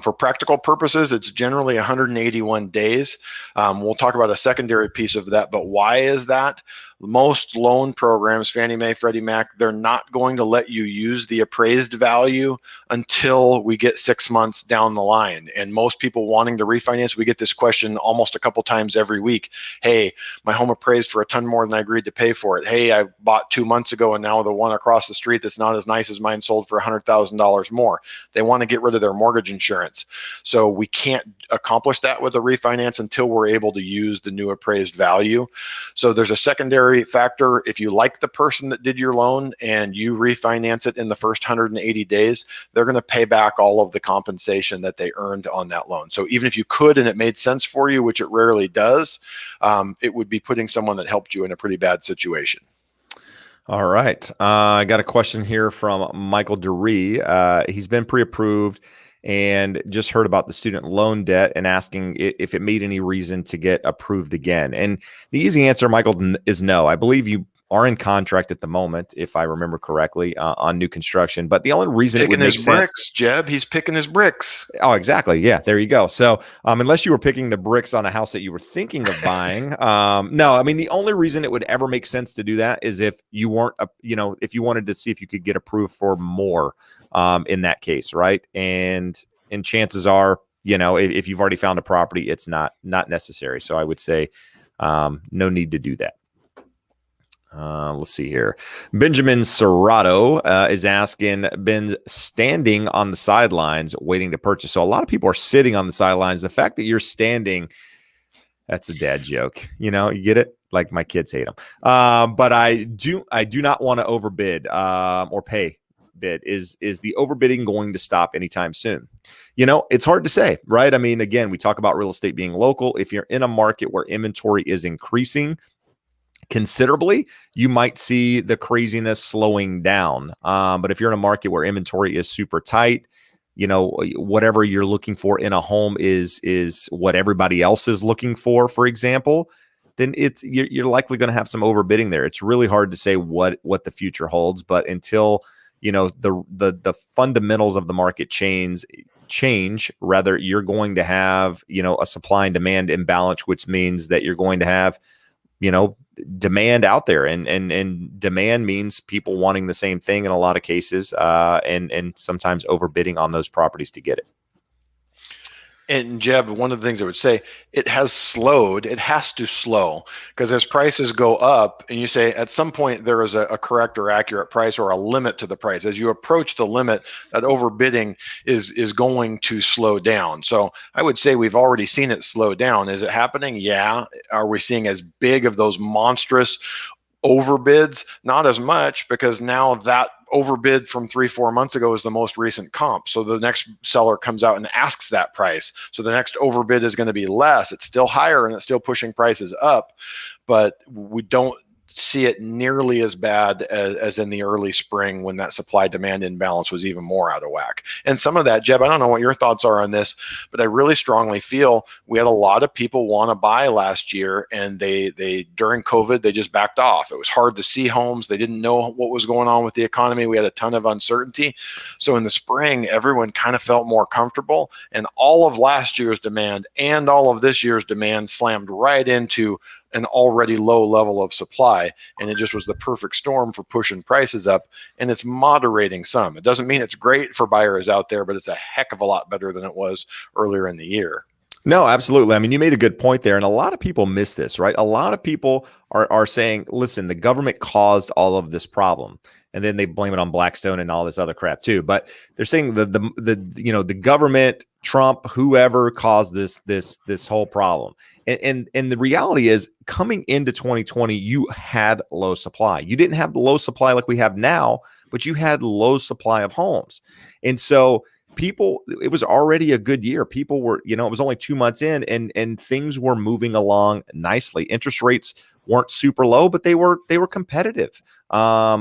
For practical purposes, it's generally 181 days. We'll talk about a secondary piece of that, but why is that? Most loan programs, Fannie Mae, Freddie Mac, they're not going to let you use the appraised value until we get 6 months down the line. And most people wanting to refinance, we get this question almost a couple times every week. Hey, my home appraised for a ton more than I agreed to pay for it. Hey, I bought 2 months ago and now the one across the street that's not as nice as mine sold for $100,000 more. They want to get rid of their mortgage insurance. So we can't accomplish that with a refinance until we're able to use the new appraised value. So there's a secondary factor. If you like the person that did your loan and you refinance it in the first 180 days, they're going to pay back all of the compensation that they earned on that loan. So even if you could and it made sense for you, which it rarely does, it would be putting someone that helped you in a pretty bad situation. All right. I got a question here from Michael Duree. He's been pre-approved and just heard about the student loan debt and asking if it made any reason to get approved again. And the easy answer, Michael, is no. I believe you are in contract at the moment, if I remember correctly, on new construction. But the only reaon it would make sense, bricks, Jeb, he's picking his bricks. Oh, exactly. Yeah, there you go. So unless you were picking the bricks on a house that you were thinking of buying, no, I mean, the only reason it would ever make sense to do that is if you weren't, if you wanted to see if you could get approved for more in that case, right? And chances are, if you've already found a property, it's not necessary. So I would say no need to do that. Let's see here. Benjamin Serrato is asking, been standing on the sidelines waiting to purchase. So a lot of people are sitting on the sidelines. The fact that you're standing, that's a dad joke. You get it? Like my kids hate them. But I do not want to overbid or pay bid. Is the overbidding going to stop anytime soon? It's hard to say, right? I mean, again, we talk about real estate being local. If you're in a market where inventory is increasing considerably, you might see the craziness slowing down. But if you're in a market where inventory is super tight, whatever you're looking for in a home is what everybody else is looking for example, then you're likely going to have some overbidding there. It's really hard to say what the future holds, but until the fundamentals of the market change, rather, you're going to have a supply and demand imbalance, which means that you're going to have demand out there, and demand means people wanting the same thing in a lot of cases, and sometimes overbidding on those properties to get it. And Jeb, one of the things I would say, it has slowed. It has to slow, because as prices go up, and you say at some point there is a correct or accurate price or a limit to the price. As you approach the limit, that overbidding is going to slow down. So I would say we've already seen it slow down. Is it happening? Yeah. Are we seeing as big of those monstrous overbids? Not as much, because now that overbid from 3-4 months ago is the most recent comp. So the next seller comes out and asks that price. So the next overbid is going to be less. It's still higher and it's still pushing prices up, but we don't see it nearly as bad as in the early spring when that supply demand imbalance was even more out of whack. And some of that, Jeb, I don't know what your thoughts are on this, but I really strongly feel we had a lot of people want to buy last year, and they during COVID, they just backed off. It was hard to see homes. They didn't know what was going on with the economy. We had a ton of uncertainty. So in the spring, everyone kind of felt more comfortable, and all of last year's demand and all of this year's demand slammed right into an already low level of supply, and it just was the perfect storm for pushing prices up, and it's moderating some. It doesn't mean it's great for buyers out there, but it's a heck of a lot better than it was earlier in the year. No, absolutely. I mean, you made a good point there. And a lot of people miss this, right? A lot of people are saying, listen, the government caused all of this problem. And then they blame it on Blackstone and all this other crap too. But they're saying the government, Trump, whoever caused this whole problem. And the reality is, coming into 2020, you had low supply. You didn't have the low supply like we have now, but you had low supply of homes. And so it was already a good year. People were, it was only 2 months in, and things were moving along nicely. Interest rates weren't super low, but they were competitive,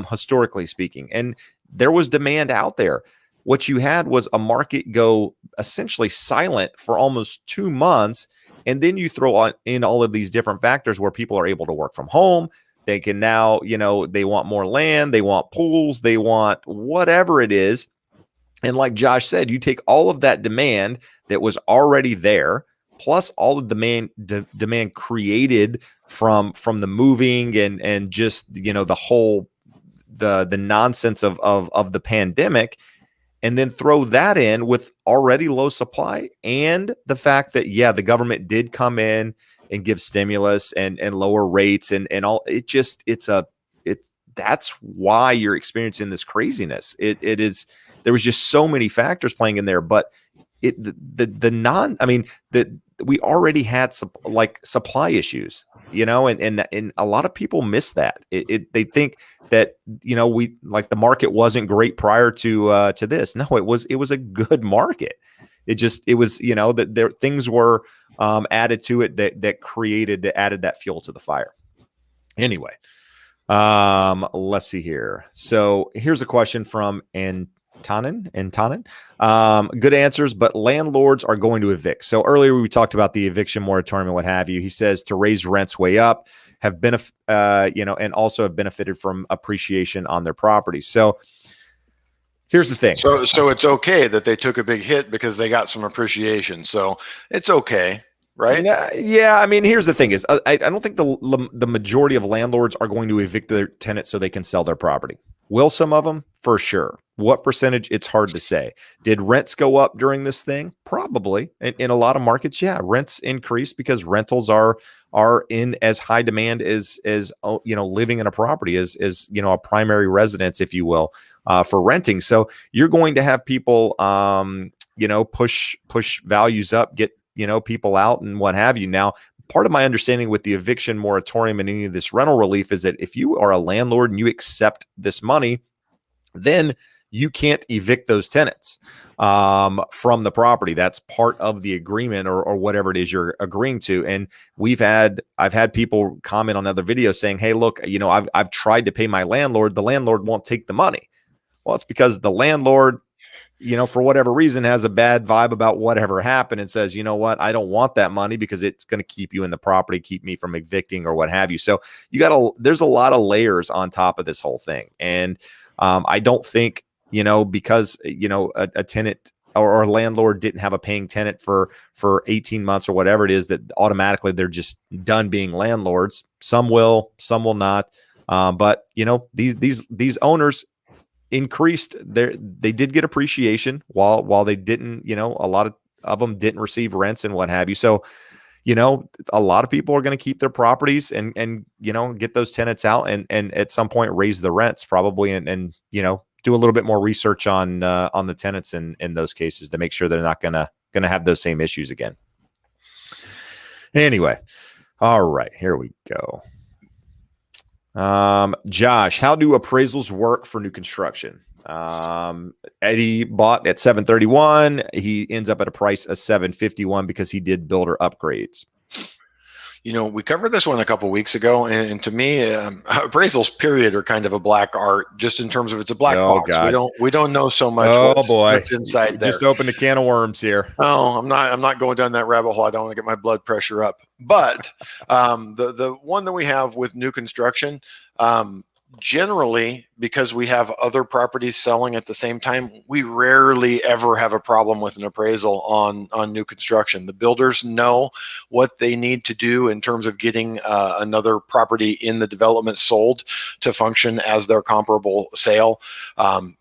historically speaking. And there was demand out there. What you had was a market go essentially silent for almost 2 months. And then you throw in all of these different factors where people are able to work from home. They can now, they want more land, they want pools, they want whatever it is. And like Josh said, you take all of that demand that was already there, plus all the demand created from the moving and just the whole the nonsense of the pandemic, and then throw that in with already low supply and the fact that the government did come in and give stimulus and lower rates and all. That's why you're experiencing this craziness. It is. There was just so many factors playing in there, but we already had supply issues, and a lot of people miss that. They think that, the market wasn't great prior to this. No, it was a good market. It was, that there things were added to it that added that fuel to the fire. Anyway, let's see here. So here's a question from Antonin. Good answers, but landlords are going to evict. So earlier we talked about the eviction moratorium and what have you. He says to raise rents way up, and also have benefited from appreciation on their properties. So here's the thing. So it's okay that they took a big hit because they got some appreciation. So it's okay, right? Yeah. I mean, here's the thing: is I don't think the majority of landlords are going to evict their tenants so they can sell their property. Will some of them? For sure. What percentage? It's hard to say. Did rents go up during this thing? Probably. In a lot of markets, rents increased because rentals are in as high demand as living in a property as a primary residence, if you will, for renting. So you're going to have people push values up, get people out and what have you. Now, part of my understanding with the eviction moratorium and any of this rental relief is that if you are a landlord and you accept this money, then you can't evict those tenants from the property. That's part of the agreement or whatever it is you're agreeing to. And I've had people comment on other videos saying, hey, look, I've tried to pay my landlord. The landlord won't take the money. Well, it's because the landlord, for whatever reason, has a bad vibe about whatever happened and says, you know what, I don't want that money because it's going to keep you in the property, keep me from evicting or what have you. So there's a lot of layers on top of this whole thing. And I don't think, because, a tenant or a landlord didn't have a paying tenant for 18 months or whatever it is, that automatically they're just done being landlords. Some will not. But these owners increased they did get appreciation while they didn't, a lot of them didn't receive rents and what have you. So, a lot of people are going to keep their properties and get those tenants out and at some point raise the rents probably and do a little bit more research on the tenants in those cases to make sure they're not going to have those same issues again. Anyway, all right, here we go. Josh, how do appraisals work for new construction? Eddie bought at 731. He ends up at a price of 751 because he did builder upgrades. We covered this one a couple weeks ago, and to me, appraisals period are kind of a black art, just in terms of it's a black Oh box. We God. don't know so much Oh boy. what's You inside there. just opened a can of worms here. Oh, I'm not going down that rabbit hole. I don't want to get my blood pressure up. But the one that we have with new construction, generally, because we have other properties selling at the same time, we rarely ever have a problem with an appraisal on new construction. The builders know what they need to do in terms of getting another property in the development sold to function as their comparable sale.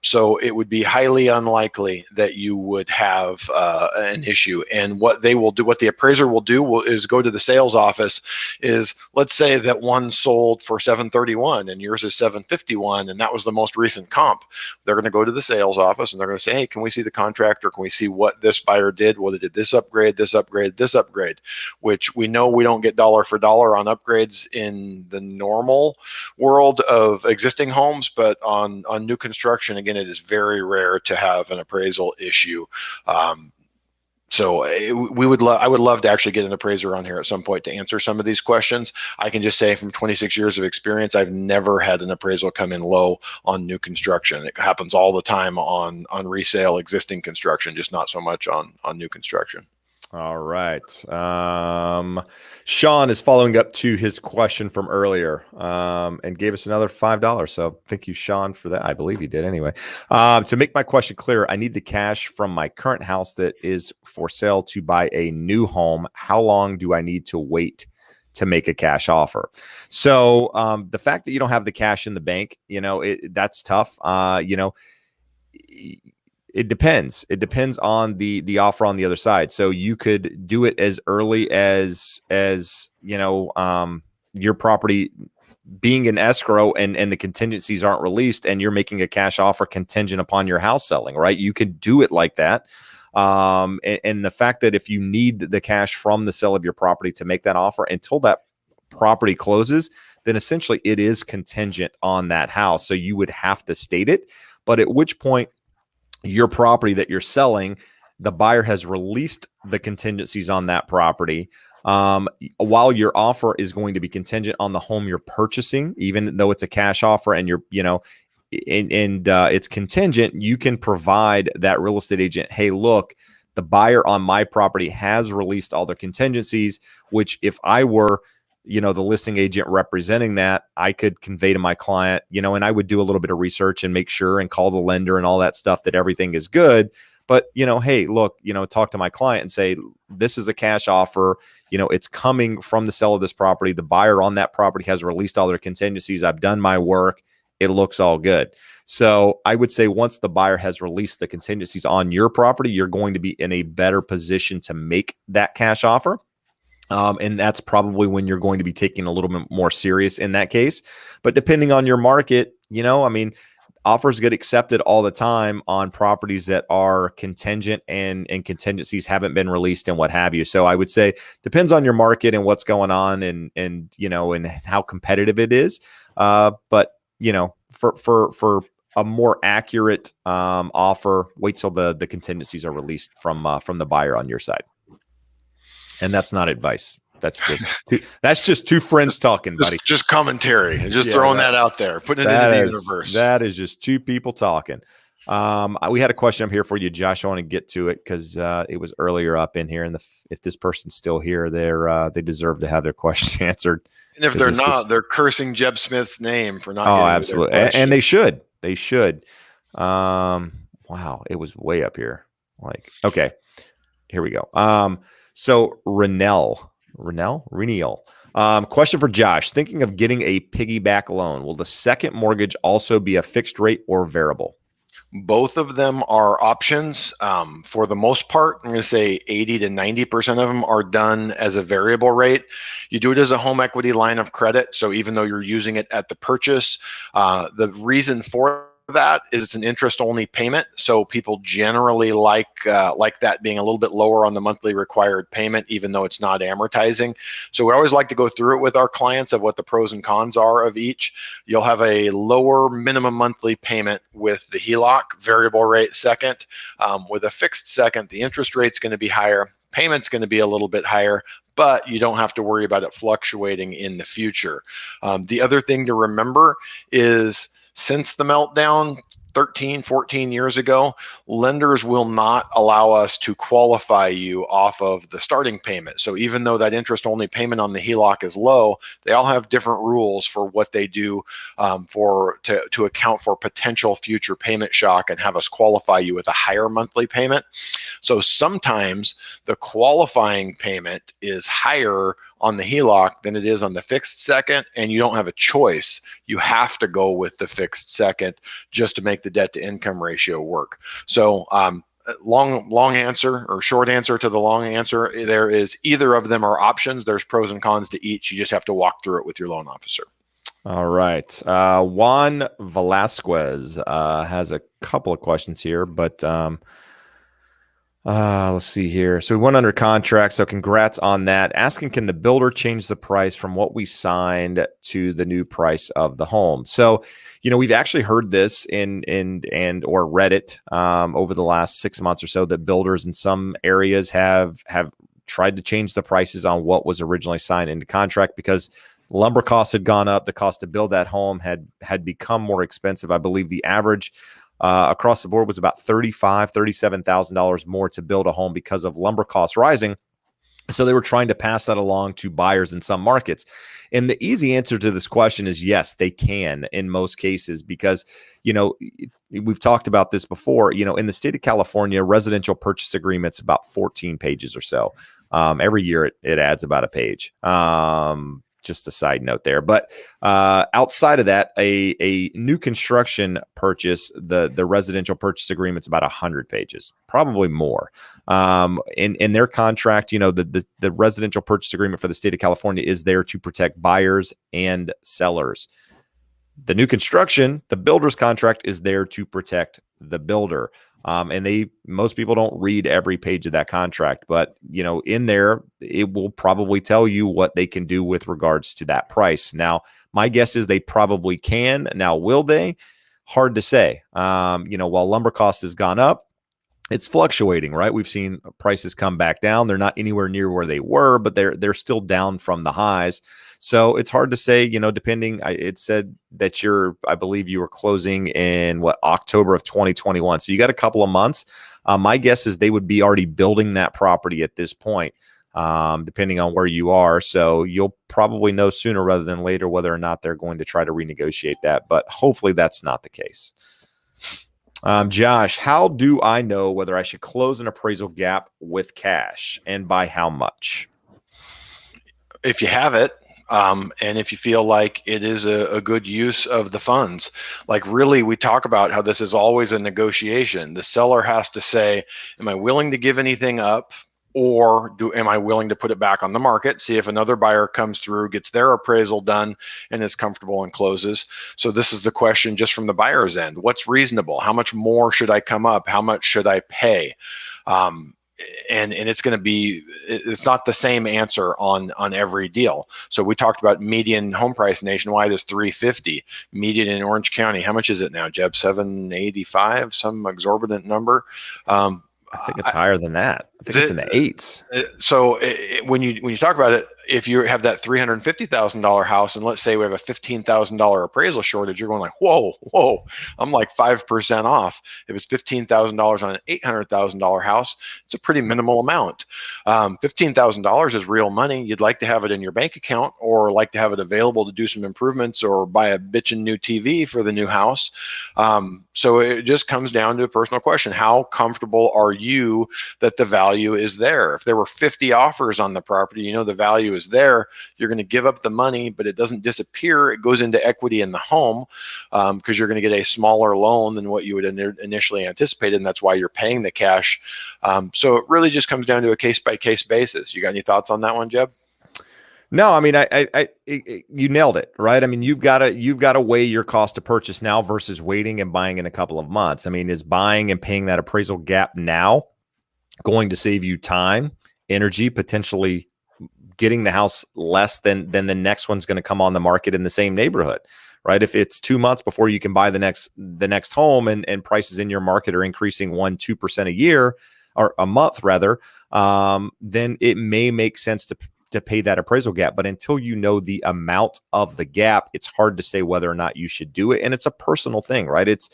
So it would be highly unlikely that you would have an issue. And what they will do, what the appraiser will do, is go to the sales office. Is, let's say that one sold for 731 and yours is 751, and that was the most recent comp. They're going to go to the sales office and they're going to say, hey, can we see the contract, or can we see what this buyer did? Well, they did this upgrade, this upgrade, this upgrade, which we know we don't get dollar for dollar on upgrades in the normal world of existing homes, but on new construction, again, it is very rare to have an appraisal issue. So I would love to actually get an appraiser on here at some point to answer some of these questions. I can just say from 26 years of experience, I've never had an appraisal come in low on new construction. It happens all the time on resale existing construction, just not so much on new construction. All right. Sean is following up to his question from earlier and gave us another $5. So thank you, Sean, for that. I believe you did anyway. To make my question clear, I need the cash from my current house that is for sale to buy a new home. How long do I need to wait to make a cash offer? So the fact that you don't have the cash in the bank, that's tough. It depends. It depends on the offer on the other side. So you could do it as early as your property being in escrow and the contingencies aren't released, and you're making a cash offer contingent upon your house selling, right? You could do it like that. And the fact that if you need the cash from the sale of your property to make that offer until that property closes, then essentially it is contingent on that house. So you would have to state it, but at which point your property that you're selling, the buyer has released the contingencies on that property. While your offer is going to be contingent on the home you're purchasing, even though it's a cash offer and it's contingent, you can provide that real estate agent, hey, look, the buyer on my property has released all their contingencies, which if I were the listing agent representing that, I could convey to my client, and I would do a little bit of research and make sure and call the lender and all that stuff that everything is good. But, hey, look, talk to my client and say, this is a cash offer. It's coming from the sale of this property. The buyer on that property has released all their contingencies. I've done my work. It looks all good. So I would say once the buyer has released the contingencies on your property, you're going to be in a better position to make that cash offer. And that's probably when you're going to be taking a little bit more serious in that case. But depending on your market, offers get accepted all the time on properties that are contingent and contingencies haven't been released and what have you. So I would say depends on your market and what's going on and how competitive it is. But for a more accurate offer, wait till the contingencies are released from the buyer on your side. And that's not advice. That's just two friends talking, buddy. Just commentary. Just throwing that out there, putting it into the universe. That is just two people talking. We had a question up here for you, Josh. I want to get to it because it was earlier up in here, and if this person's still here, they deserve to have their question answered. And if they're not, they're cursing Jeb Smith's name for not. Oh, absolutely, and they should. They should. Wow, it was way up here. Okay, here we go. So Renell, question for Josh. Thinking of getting a piggyback loan. Will the second mortgage also be a fixed rate or variable? Both of them are options. For the most part, I'm going to say 80 to 90% of them are done as a variable rate. You do it as a home equity line of credit. So even though you're using it at the purchase, the reason for that is it's an interest-only payment, so people generally like that being a little bit lower on the monthly required payment, even though it's not amortizing. So we always like to go through it with our clients of what the pros and cons are of each. You'll have a lower minimum monthly payment with the HELOC, variable rate second. With a fixed second, the interest rate's going to be higher, payment's going to be a little bit higher, but you don't have to worry about it fluctuating in the future. The other thing to remember is since the meltdown 13, 14 years ago, lenders will not allow us to qualify you off of the starting payment. So even though that interest only payment on the HELOC is low, they all have different rules for what they do to account for potential future payment shock and have us qualify you with a higher monthly payment. So sometimes the qualifying payment is higher on the HELOC than it is on the fixed second, and you don't have a choice. You have to go with the fixed second just to make the debt to income ratio work. So long answer or short answer to the long answer, there is either of them are options. There's pros and cons to each. You just have to walk through it with your loan officer. All right. Juan Velasquez has a couple of questions here, but let's see here. So we went under contract. So congrats on that. Asking, can the builder change the price from what we signed to the new price of the home? So, we've actually heard this or read it over the last 6 months or so, that builders in some areas have tried to change the prices on what was originally signed into contract because lumber costs had gone up. The cost to build that home had become more expensive. I believe the average across the board was about $37,000 more to build a home because of lumber costs rising. So they were trying to pass that along to buyers in some markets. And the easy answer to this question is yes, they can in most cases, because, we've talked about this before, in the state of California, residential purchase agreements, about 14 pages or so. Every year it adds about a page. Just a side note there. But outside of that, a new construction purchase, the residential purchase agreement's about 100 pages, probably more. In their contract, the residential purchase agreement for the state of California is there to protect buyers and sellers. The new construction, the builder's contract, is there to protect the builder. And most people don't read every page of that contract, but in there, it will probably tell you what they can do with regards to that price. Now, my guess is they probably can. Now, will they? Hard to say. While lumber cost has gone up, it's fluctuating, right? We've seen prices come back down. They're not anywhere near where they were, but they're still down from the highs. So it's hard to say, depending. It said that I believe you were closing in October of 2021. So you got a couple of months. My guess is they would be already building that property at this point, depending on where you are. So you'll probably know sooner rather than later whether or not they're going to try to renegotiate that. But hopefully that's not the case. Josh, how do I know whether I should close an appraisal gap with cash and by how much? If you have it, and if you feel like it is a good use of the funds, like really, we talk about how this is always a negotiation. The seller has to say, am I willing to give anything up? Or am I willing to put it back on the market, see if another buyer comes through, gets their appraisal done, and is comfortable and closes? So this is the question just from the buyer's end. What's reasonable? How much more should I come up? How much should I pay? And it's going to be, it's not the same answer on every deal. So we talked about median home price nationwide is $350. Median in Orange County, how much is it now, Jeb? $785, some exorbitant number. I think it's higher than that. I think it's in the eights. So when you talk about it, if you have that $350,000 house, and let's say we have a $15,000 appraisal shortage, you're going like, whoa, I'm like 5% off. If it's $15,000 on an $800,000 house, it's a pretty minimal amount. $15,000 is real money. You'd like to have it in your bank account, or like to have it available to do some improvements, or buy a bitchin' new TV for the new house. So it just comes down to a personal question. How comfortable are you that the value is there? If there were 50 offers on the property, the value is there, you're going to give up the money, but it doesn't disappear. It goes into equity in the home, because you're going to get a smaller loan than what you would initially anticipated, and that's why you're paying the cash. So it really just comes down to a case-by-case basis. You got any thoughts on that one, Jeb? No, I mean, you nailed it, right? I mean, you've got to weigh your cost to purchase now versus waiting and buying in a couple of months. I mean, is buying and paying that appraisal gap now going to save you time, energy, potentially getting the house less than the next one's going to come on the market in the same neighborhood, right? If it's 2 months before you can buy the next home, and prices in your market are increasing 1-2% a year, or a month rather, then it may make sense to pay that appraisal gap. But until you know the amount of the gap, it's hard to say whether or not you should do it. And it's a personal thing, right? It's,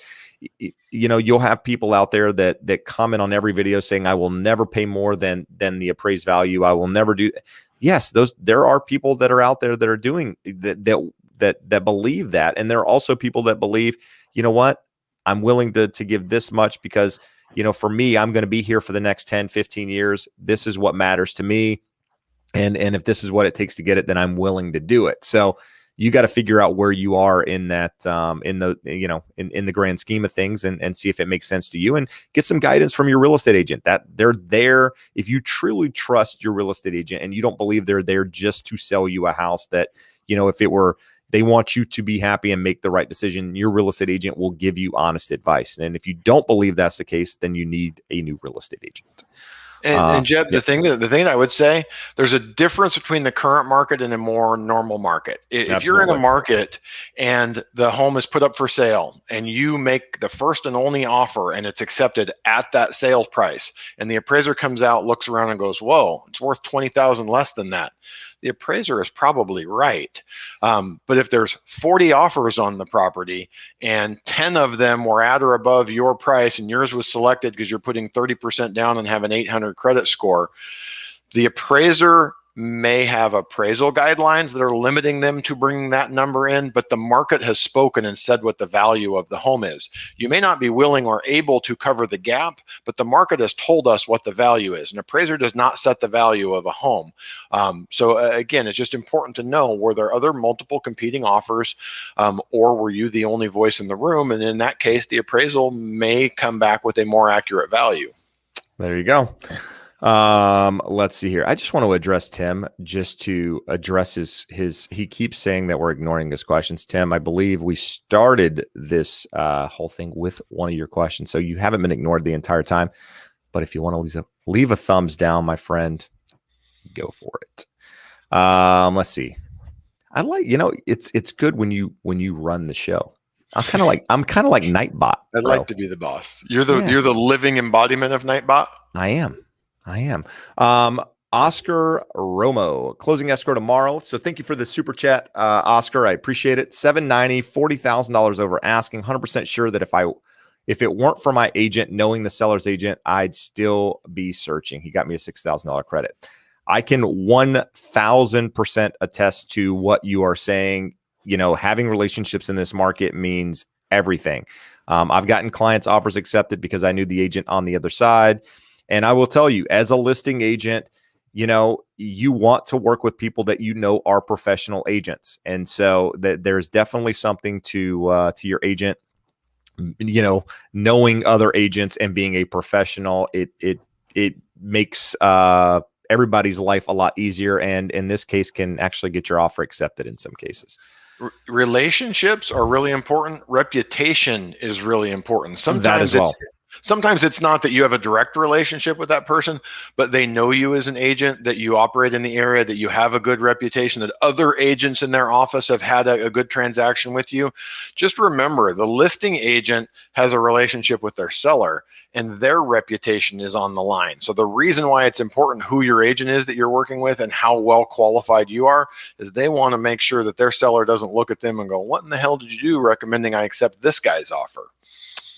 you'll have people out there that comment on every video saying, I will never pay more than the appraised value. I will never do. Yes, there are people that are out there that are doing that believe that. And there are also people that believe, you know what, I'm willing to give this much because, for me, I'm going to be here for the next 10, 15 years. This is what matters to me. And if this is what it takes to get it, then I'm willing to do it. So you got to figure out where you are in that, in the grand scheme of things, and see if it makes sense to you, and get some guidance from your real estate agent. That they're there. If you truly trust your real estate agent and you don't believe they're there just to sell you a house, that, if it were, they want you to be happy and make the right decision, your real estate agent will give you honest advice. And if you don't believe that's the case, then you need a new real estate agent. And Jeb, the thing that I would say, there's a difference between the current market and a more normal market. If you're in a market and the home is put up for sale and you make the first and only offer and it's accepted at that sales price, and the appraiser comes out, looks around and goes, whoa, it's worth $20,000 less than that, the appraiser is probably right. But if there's 40 offers on the property and 10 of them were at or above your price and yours was selected because you're putting 30% down and have an 800 credit score, the appraiser may have appraisal guidelines that are limiting them to bringing that number in, but the market has spoken and said what the value of the home is. You may not be willing or able to cover the gap, but the market has told us what the value is. An appraiser does not set the value of a home. So again, it's just important to know, were there other multiple competing offers, or were you the only voice in the room? And in that case, the appraisal may come back with a more accurate value. There you go. Let's see here. I just want to address Tim, just to address his, he keeps saying that we're ignoring his questions. Tim, I believe we started this whole thing with one of your questions, so you haven't been ignored the entire time. But if you want to leave a thumbs down, my friend, go for it. Let's see. I like, it's good when you run the show. I'm kind of like Nightbot. I'd like to be the boss. You're the living embodiment of Nightbot. I am. Oscar Romo, closing escrow tomorrow. So thank you for the super chat, Oscar. I appreciate it. $790, $40,000 over asking. 100% sure that if it weren't for my agent, knowing the seller's agent, I'd still be searching. He got me a $6,000 credit. I can 1,000% attest to what you are saying. Having relationships in this market means everything. I've gotten clients' offers accepted because I knew the agent on the other side. And I will tell you, as a listing agent, you want to work with people that are professional agents. And so there's definitely something to your agent, knowing other agents and being a professional. It makes everybody's life a lot easier, and in this case can actually get your offer accepted in some cases. Relationships are really important. Reputation is really important. Sometimes it's not that you have a direct relationship with that person, but they know you as an agent, that you operate in the area, that you have a good reputation, that other agents in their office have had a good transaction with you. Just remember, the listing agent has a relationship with their seller, and their reputation is on the line. So the reason why it's important who your agent is that you're working with and how well qualified you are is they want to make sure that their seller doesn't look at them and go, what in the hell did you do recommending I accept this guy's offer?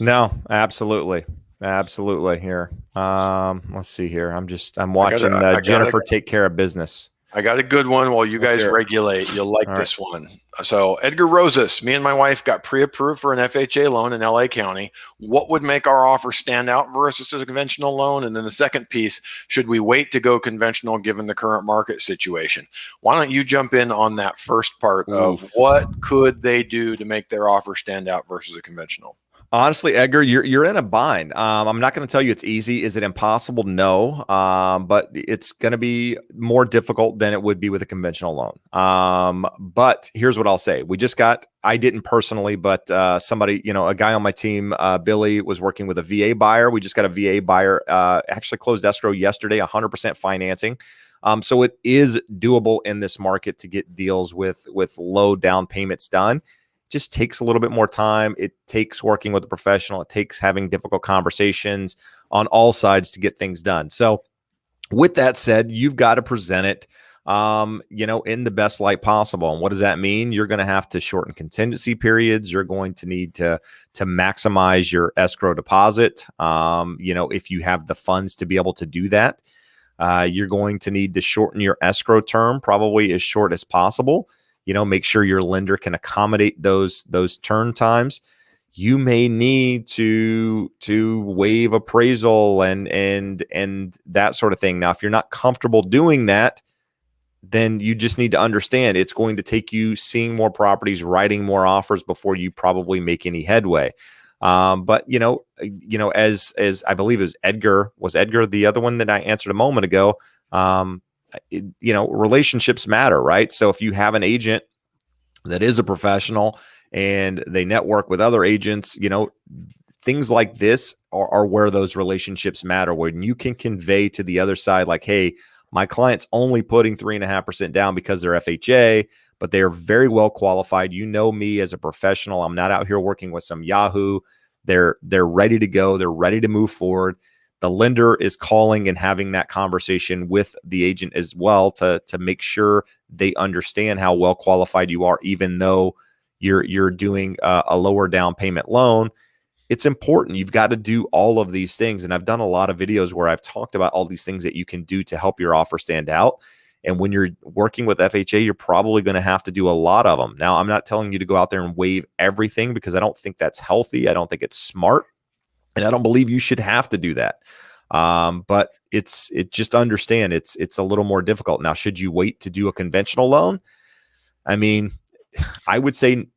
No, absolutely. Here. Let's see here. I'm watching Jennifer take care of business. I got a good one while you guys regulate. You'll like this one. So Edgar Rosas, me and my wife got pre-approved for an FHA loan in LA County. What would make our offer stand out versus a conventional loan? And then the second piece, should we wait to go conventional given the current market situation? Why don't you jump in on that first part of what could they do to make their offer stand out versus a conventional? Honestly, Edgar, you're in a bind. I'm not going to tell you it's easy. Is it impossible? No. But it's going to be more difficult than it would be with a conventional loan. But here's what I'll say. I didn't personally, but somebody, a guy on my team, Billy, was working with a VA buyer. We just got a VA buyer, actually closed escrow yesterday, 100% financing. So it is doable in this market to get deals with low down payments done. Just takes a little bit more time. It takes working with a professional. It takes having difficult conversations on all sides to get things done. So with that said, you've got to present it in the best light possible. And what does that mean? You're going to have to shorten contingency periods. You're going to need to maximize your escrow deposit. If you have the funds to be able to do that, you're going to need to shorten your escrow term, probably as short as possible. Make sure your lender can accommodate those turn times. You may need to waive appraisal and that sort of thing. Now, if you're not comfortable doing that, then you just need to understand it's going to take you seeing more properties, writing more offers before you probably make any headway. But as I believe it was Edgar the other one that I answered a moment ago. Relationships matter, right? So if you have an agent that is a professional and they network with other agents, things like this are where those relationships matter. When you can convey to the other side, like, hey, my client's only putting 3.5% down because they're FHA, but they are very well qualified. You know me as a professional. I'm not out here working with some Yahoo. They're ready to go. They're ready to move forward. The lender is calling and having that conversation with the agent as well to make sure they understand how well qualified you are, even though you're doing a lower down payment loan. It's important. You've got to do all of these things. And I've done a lot of videos where I've talked about all these things that you can do to help your offer stand out. And when you're working with FHA, you're probably going to have to do a lot of them. Now, I'm not telling you to go out there and waive everything because I don't think that's healthy. I don't think it's smart. And I don't believe you should have to do that. But just understand it's a little more difficult. Now, should you wait to do a conventional loan? I mean, I would say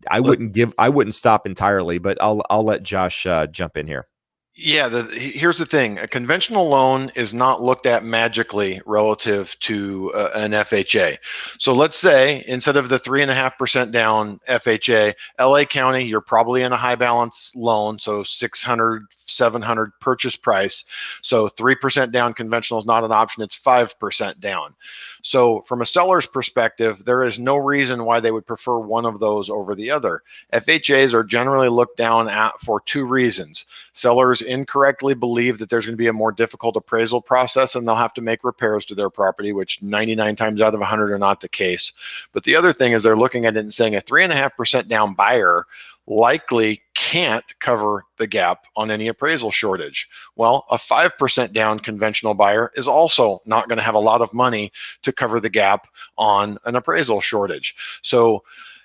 I wouldn't stop entirely, but I'll let Josh jump in here. Yeah, here's the thing. A conventional loan is not looked at magically relative to an FHA. So let's say instead of the 3.5% down FHA, LA County, you're probably in a high balance loan, so 600, 700 purchase price. So 3% down conventional is not an option. It's 5% down. So from a seller's perspective, there is no reason why they would prefer one of those over the other. FHAs are generally looked down at for two reasons. Sellers incorrectly believe that there's going to be a more difficult appraisal process and they'll have to make repairs to their property, which 99 times out of 100 are not the case. But the other thing is they're looking at it and saying a 3.5% down buyer likely can't cover the gap on any appraisal shortage. Well, a 5% down conventional buyer is also not going to have a lot of money to cover the gap on an appraisal shortage. So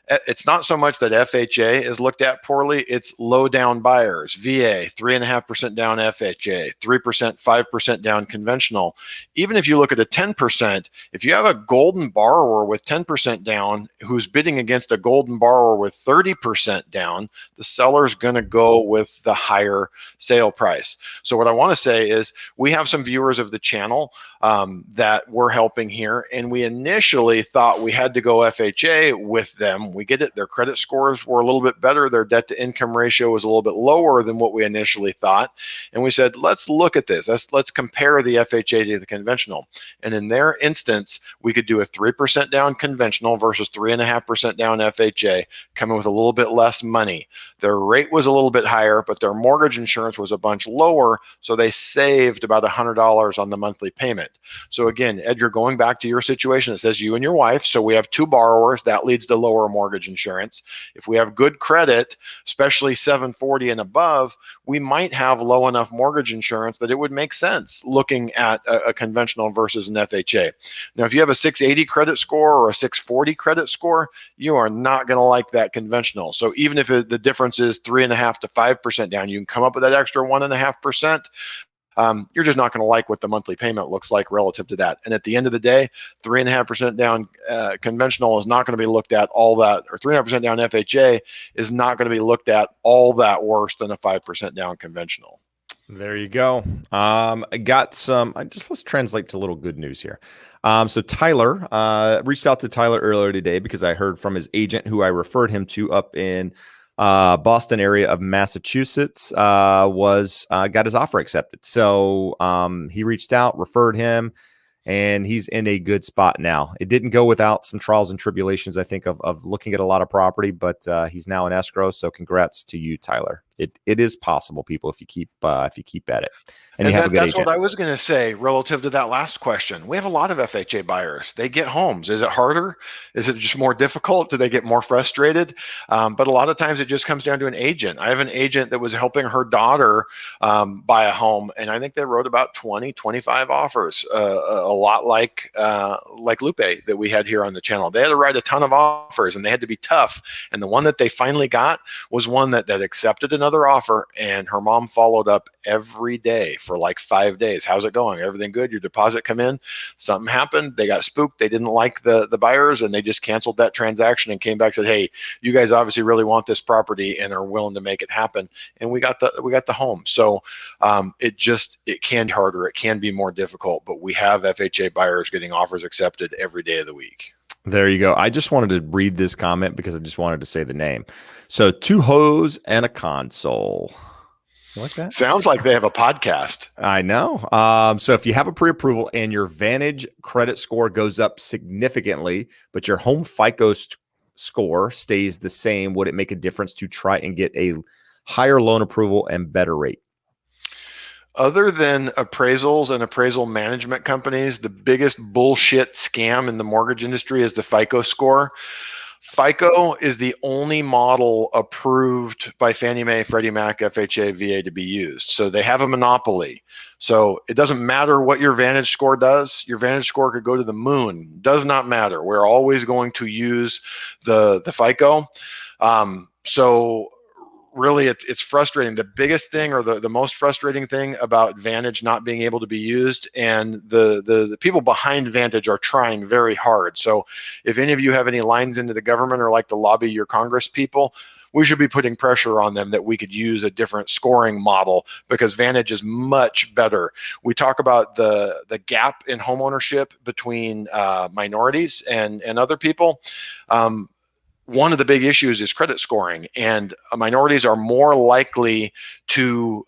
it's not so much that FHA is looked at poorly, it's low down buyers. VA, 3.5% down FHA, 3%, 5% down conventional. Even if you look at a 10%, if you have a golden borrower with 10% down who's bidding against a golden borrower with 30% down, the seller's going to go with the higher sale price. So what I want to say is we have some viewers of the channel that we're helping here, and we initially thought we had to go FHA with them. We get it. Their credit scores were a little bit better. Their debt to income ratio was a little bit lower than what we initially thought. And we said, let's look at this. Let's compare the FHA to the conventional. And in their instance, we could do a 3% down conventional versus 3.5% down FHA, coming with a little bit less money. Their rate was a little bit higher, but their mortgage insurance was a bunch lower. So they saved about $100 on the monthly payment. So again, Edgar, going back to your situation, it says you and your wife. So we have two borrowers. That leads to lower mortgage insurance. If we have good credit, especially 740 and above, we might have low enough mortgage insurance that it would make sense looking at a conventional versus an FHA. Now, if you have a 680 credit score or a 640 credit score, you are not going to like that conventional. So even if the difference is 3.5% to 5% down, you can come up with that extra 1.5%. You're just not going to like what the monthly payment looks like relative to that. And at the end of the day, 3.5% down conventional is not going to be looked at all that, or 3.5% down FHA is not going to be looked at all that worse than a 5% down conventional. There you go. I got some, let's translate to a little good news here. So Tyler, reached out to Tyler earlier today because I heard from his agent who I referred him to up in Boston area of Massachusetts, got his offer accepted. So he reached out, referred him, and he's in a good spot now. It didn't go without some trials and tribulations, I think, of looking at a lot of property, but he's now in escrow. So congrats to you, Tyler. it is possible, people, if you keep at it and you And have a good that's what agent. I was going to say relative to that last question. We have a lot of FHA buyers. They get homes. Is it harder? Is it just more difficult? Do they get more frustrated? But a lot of times it just comes down to an agent. I have an agent that was helping her daughter buy a home, and I think they wrote about 20, 25 offers, a lot like Lupe that we had here on the channel. They had to write a ton of offers, and they had to be tough. And the one that they finally got was one that accepted another offer, and her mom followed up every day for like 5 days. How's it going? Everything good? Your deposit come in? Something happened. They got spooked. They didn't like the buyers, and they just canceled that transaction and came back and said, hey, you guys obviously really want this property and are willing to make it happen. And we got the home. So it can be harder. It can be more difficult, but we have FHA buyers getting offers accepted every day of the week. There you go. I just wanted to read this comment because I just wanted to say the name. So 2 hoes and a console. You like that? Sounds like they have a podcast. I know. So if you have a pre-approval and your Vantage credit score goes up significantly, but your home FICO score stays the same, would it make a difference to try and get a higher loan approval and better rate? Other than appraisals and appraisal management companies, the biggest bullshit scam in the mortgage industry is the FICO score. FICO is the only model approved by Fannie Mae, Freddie Mac, FHA, VA to be used. So they have a monopoly. So it doesn't matter what your Vantage score does. Your Vantage score could go to the moon. Does not matter. We're always going to use the FICO. So really it's frustrating. The biggest thing, or the most frustrating thing about Vantage not being able to be used, and the people behind Vantage are trying very hard. So if any of you have any lines into the government or like to lobby your Congress people, we should be putting pressure on them that we could use a different scoring model, because Vantage is much better. We talk about the gap in homeownership between minorities and other people. One of the big issues is credit scoring, and minorities are more likely to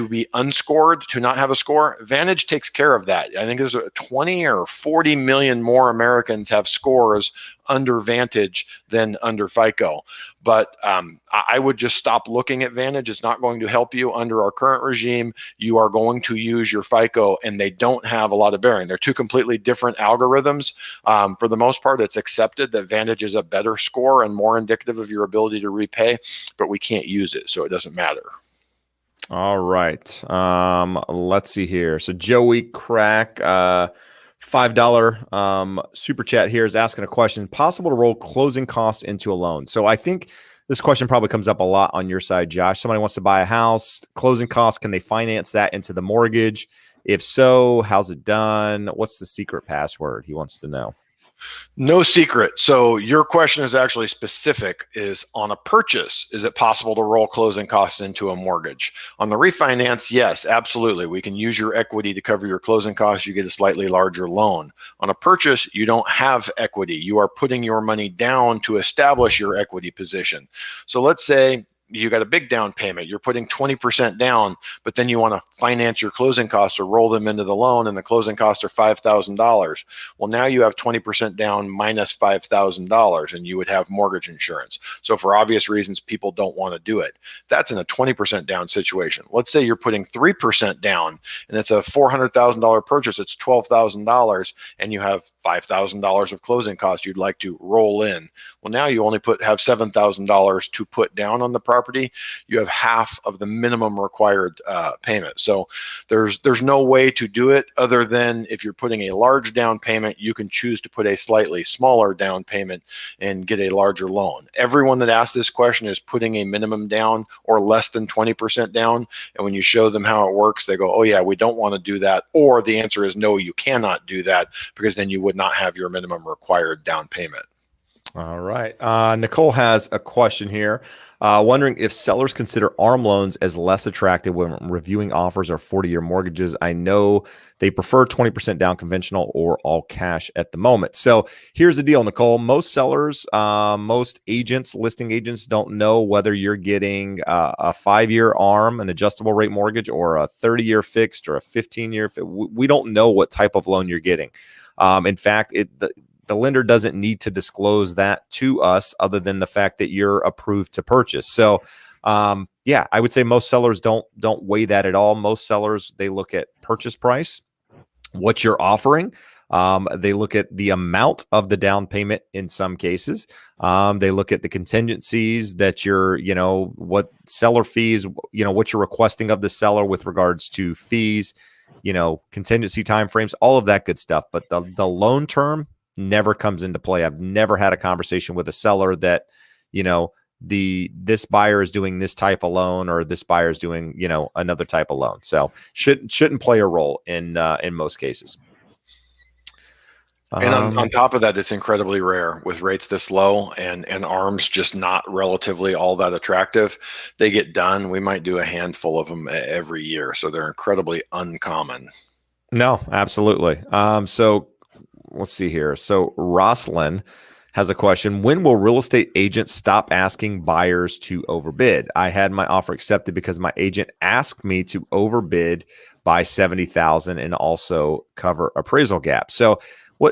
be unscored, to not have a score. Vantage takes care of that. I think there's 20 or 40 million more Americans have scores under Vantage than under FICO. But I would just stop looking at Vantage. It's not going to help you under our current regime. You are going to use your FICO, and they don't have a lot of bearing. They're two completely different algorithms. For the most part, it's accepted that Vantage is a better score and more indicative of your ability to repay, but we can't use it, so it doesn't matter. All right. Let's see here. So Joey Crack, $5 super chat here, is asking a question: possible to roll closing costs into a loan? So I think this question probably comes up a lot on your side, Josh. Somebody wants to buy a house, closing costs, can they finance that into the mortgage? If so, how's it done? What's the secret password? He wants to know. No secret. So your question is actually specific, is on a purchase, is it possible to roll closing costs into a mortgage? On the refinance, yes, absolutely. We can use your equity to cover your closing costs. You get a slightly larger loan. On a purchase, you don't have equity. You are putting your money down to establish your equity position. So let's say you got a big down payment, you're putting 20% down, but then you want to finance your closing costs or roll them into the loan, and the closing costs are $5,000. Well, now you have 20% down minus $5,000, and you would have mortgage insurance. So for obvious reasons, people don't want to do it. That's in a 20% down situation. Let's say you're putting 3% down, and it's a $400,000 purchase, it's $12,000, and you have $5,000 of closing costs you'd like to roll in. Well, now you only have $7,000 to put down on the property. You have half of the minimum required payment. So there's no way to do it other than if you're putting a large down payment, you can choose to put a slightly smaller down payment and get a larger loan. Everyone that asks this question is putting a minimum down or less than 20% down. And when you show them how it works, they go, oh yeah, we don't want to do that. Or the answer is no, you cannot do that, because then you would not have your minimum required down payment. All right. Nicole has a question here, wondering if sellers consider ARM loans as less attractive when reviewing offers or 40-year mortgages. I know they prefer 20% down conventional or all cash at the moment. So here's the deal, Nicole. Most sellers, most agents, listing agents, don't know whether you're getting a 5-year ARM, an adjustable rate mortgage, or a 30-year fixed or a 15-year. We don't know what type of loan you're getting. In fact, the lender doesn't need to disclose that to us other than the fact that you're approved to purchase. So Yeah, I would say most sellers don't weigh that at all. Most sellers, they look at purchase price, what you're offering. They look at the amount of the down payment in some cases. They look at the contingencies that you're, what seller fees, what you're requesting of the seller with regards to fees, contingency timeframes, all of that good stuff. But the loan term never comes into play. I've never had a conversation with a seller that, this buyer is doing this type of loan or this buyer is doing, another type of loan. So shouldn't play a role in most cases. And on top of that, it's incredibly rare with rates this low and arms just not relatively all that attractive. They get done. We might do a handful of them every year. So they're incredibly uncommon. No, absolutely. So let's see here. So Roslyn has a question. When will real estate agents stop asking buyers to overbid? I had my offer accepted because my agent asked me to overbid by 70,000 and also cover appraisal gap. So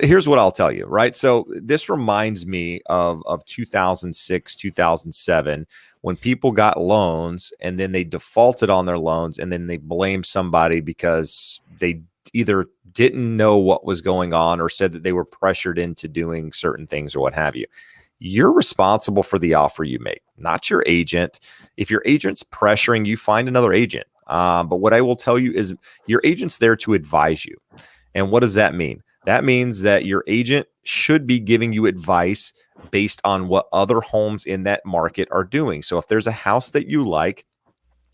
here's what I'll tell you, right? So this reminds me of 2006, 2007, when people got loans and then they defaulted on their loans and then they blamed somebody because they either didn't know what was going on or said that they were pressured into doing certain things or what have you. You're responsible for the offer you make, not your agent. If your agent's pressuring you, find another agent. But what I will tell you is your agent's there to advise you. And what does that mean? That means that your agent should be giving you advice based on what other homes in that market are doing. So if there's a house that you like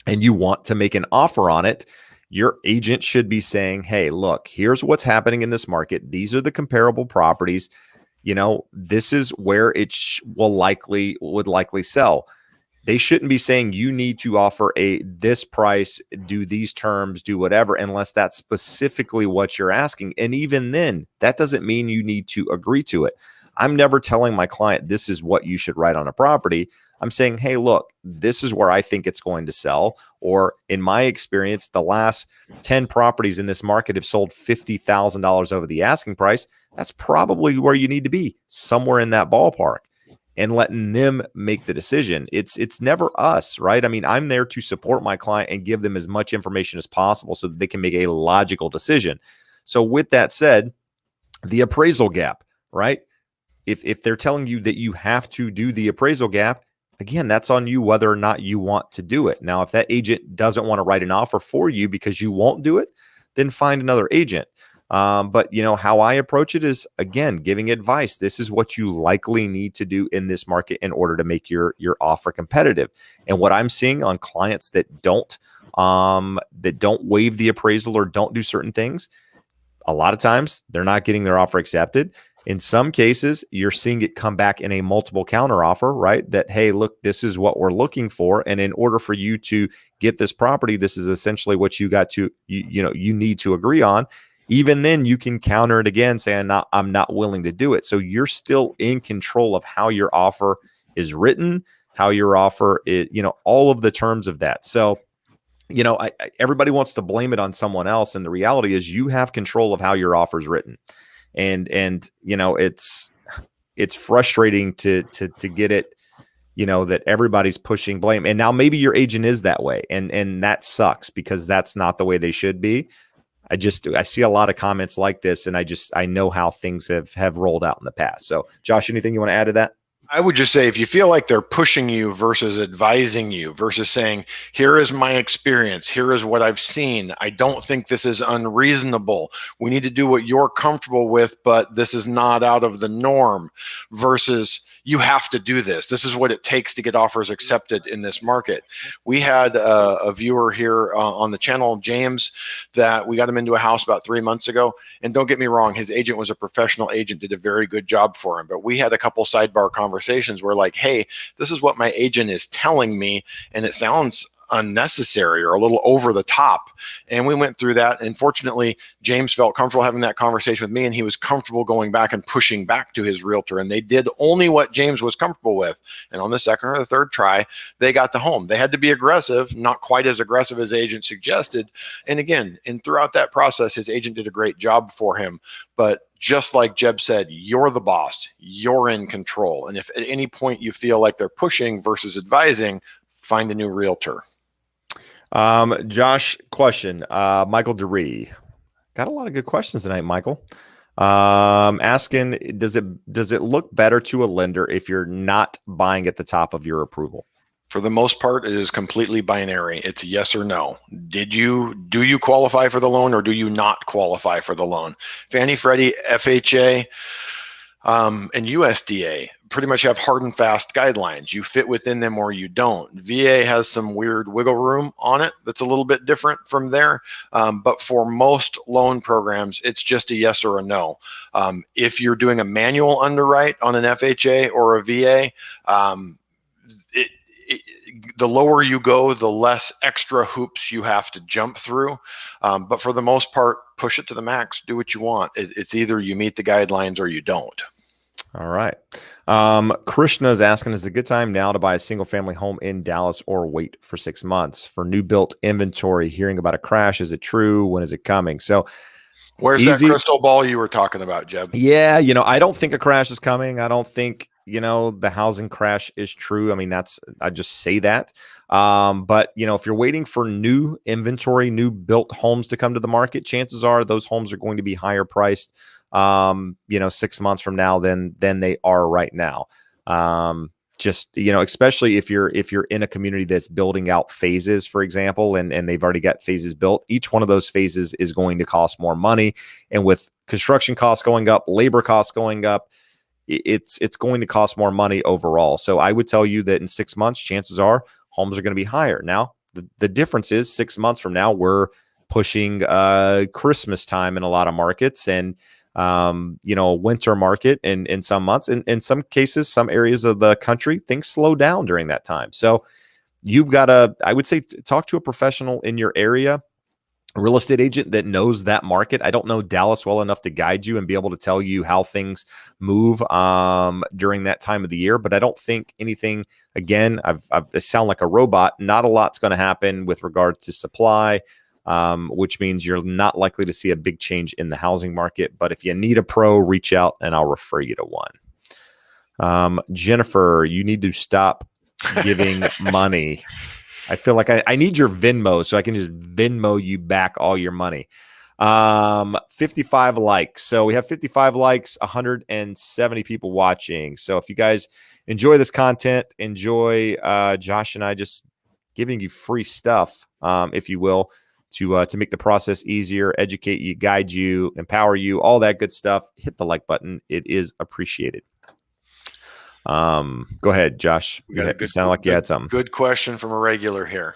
and you want to make an offer on it, your agent should be saying, hey, look, here's what's happening in this market. These are the comparable properties. This is where it would likely sell. They shouldn't be saying you need to offer this price, do these terms, do whatever, unless that's specifically what you're asking. And even then, that doesn't mean you need to agree to it. I'm never telling my client this is what you should write on a property. I'm saying, hey, look, this is where I think it's going to sell. Or in my experience, the last 10 properties in this market have sold $50,000 over the asking price. That's probably where you need to be, somewhere in that ballpark, and letting them make the decision. It's never us, right? I mean, I'm there to support my client and give them as much information as possible so that they can make a logical decision. So with that said, the appraisal gap, right? If they're telling you that you have to do the appraisal gap, again, that's on you whether or not you want to do it. Now, if that agent doesn't want to write an offer for you because you won't do it, then find another agent. But how I approach it is, again, giving advice. This is what you likely need to do in this market in order to make your offer competitive. And what I'm seeing on clients that don't waive the appraisal or don't do certain things, a lot of times they're not getting their offer accepted. In some cases, you're seeing it come back in a multiple counter offer, right? That, hey, look, this is what we're looking for. And in order for you to get this property, this is essentially what you need to agree on. Even then, you can counter it again, saying, I'm not willing to do it. So you're still in control of how your offer is written, how your offer is, all of the terms of that. So, everybody wants to blame it on someone else. And the reality is you have control of how your offer is written. And it's frustrating to get it, that everybody's pushing blame. And now maybe your agent is that way. And that sucks because that's not the way they should be. I see a lot of comments like this, and I know how things have rolled out in the past. So Josh, anything you want to add to that? I would just say, if you feel like they're pushing you versus advising you versus saying, here is my experience, here is what I've seen, I don't think this is unreasonable, we need to do what you're comfortable with, but this is not out of the norm, versus you have to do this. This is what it takes to get offers accepted in this market. We had a viewer here on the channel, James, that we got him into a house about 3 months ago. And don't get me wrong, his agent was a professional agent, did a very good job for him. But we had a couple sidebar conversations where, like, hey, this is what my agent is telling me, and it sounds unnecessary or a little over the top. And we went through that. And fortunately, James felt comfortable having that conversation with me, and he was comfortable going back and pushing back to his realtor. And they did only what James was comfortable with. And on the second or the third try, they got the home. They had to be aggressive, not quite as aggressive as the agent suggested. And again, and throughout that process, his agent did a great job for him. But just like Jeb said, you're the boss, you're in control. And if at any point you feel like they're pushing versus advising, find a new realtor. Josh, question. Michael DeRee. Got a lot of good questions tonight, Michael. Asking, does it look better to a lender if you're not buying at the top of your approval? For the most part, it is completely binary. It's yes or no. Do you qualify for the loan or do you not qualify for the loan? Fannie, Freddie, FHA, and USDA pretty much have hard and fast guidelines. You fit within them or you don't. VA has some weird wiggle room on it that's a little bit different from there. But for most loan programs, it's just a yes or a no. If you're doing a manual underwrite on an FHA or a VA, the lower you go, the less extra hoops you have to jump through. But for the most part, push it to the max, do what you want. It's either you meet the guidelines or you don't. All right. Krishna is asking, is it a good time now to buy a single family home in Dallas or wait for 6 months for new built inventory? Hearing about a crash. Is it true? When is it coming? So where's that crystal ball you were talking about, Jeb? Yeah. I don't think a crash is coming. I don't think, the housing crash is true. I mean, I just say that. But if you're waiting for new inventory, new built homes to come to the market, chances are those homes are going to be higher priced 6 months from now than they are right now. Especially if you're in a community that's building out phases, for example, and they've already got phases built, each one of those phases is going to cost more money. And with construction costs going up, labor costs going up, it's going to cost more money overall. So I would tell you that in 6 months, chances are homes are going to be higher. Now, the difference is 6 months from now, we're pushing Christmas time in a lot of markets and winter market in some months. In some cases, some areas of the country, things slow down during that time. So you've got to, I would say, talk to a professional in your area, a real estate agent that knows that market. I don't know Dallas well enough to guide you and be able to tell you how things move during that time of the year. But I don't think anything, again, I sound like a robot. Not a lot's going to happen with regards to supply. Which means you're not likely to see a big change in the housing market. But if you need a pro, reach out and I'll refer you to one. Jennifer, you need to stop giving money. I feel like I need your Venmo so I can just Venmo you back all your money. 55 likes. So we have 55 likes, 170 people watching. So if you guys enjoy this content, enjoy Josh and I just giving you free stuff, if you will, to make the process easier, educate you, guide you, empower you, all that good stuff, hit the like button. It is appreciated. Go ahead, Josh. You sound like you had something. Good question from a regular here.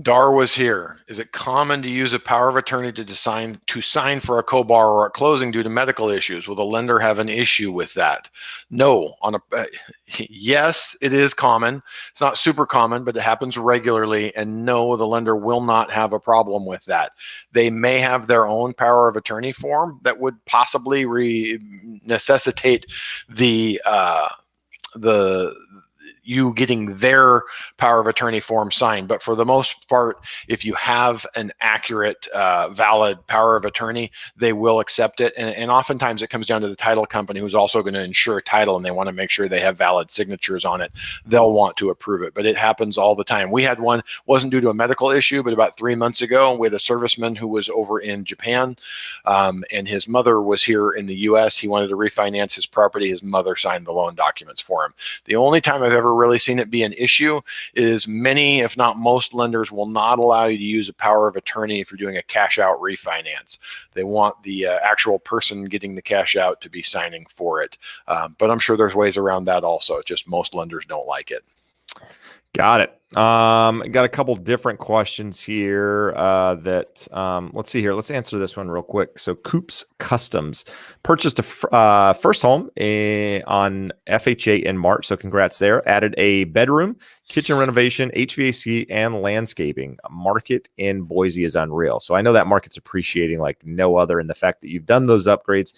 Dar was here. Is it common to use a power of attorney to sign for a co-borrower at closing due to medical issues? Will the lender have an issue with that? No. Yes, it is common. It's not super common, but it happens regularly. And no, the lender will not have a problem with that. They may have their own power of attorney form that would possibly necessitate you getting their power of attorney form signed. But for the most part, if you have an accurate, valid power of attorney, they will accept it. And oftentimes it comes down to the title company who's also going to insure title, and they want to make sure they have valid signatures on it. They'll want to approve it, but it happens all the time. We had one, wasn't due to a medical issue, but about 3 months ago, we had a serviceman who was over in Japan, and his mother was here in the US. He wanted to refinance his property. His mother signed the loan documents for him. The only time I've ever really seen it be an issue is many, if not most, lenders will not allow you to use a power of attorney if you're doing a cash out refinance. They want the actual person getting the cash out to be signing for it. But I'm sure there's ways around that also. It's just most lenders don't like it. Got it. Got a couple different questions here let's see here. Let's answer this one real quick. So Coops Customs purchased a first home on FHA in March. So congrats there. Added a bedroom, kitchen renovation, HVAC, and landscaping. Market in Boise is unreal. So I know that market's appreciating like no other. And the fact that you've done those upgrades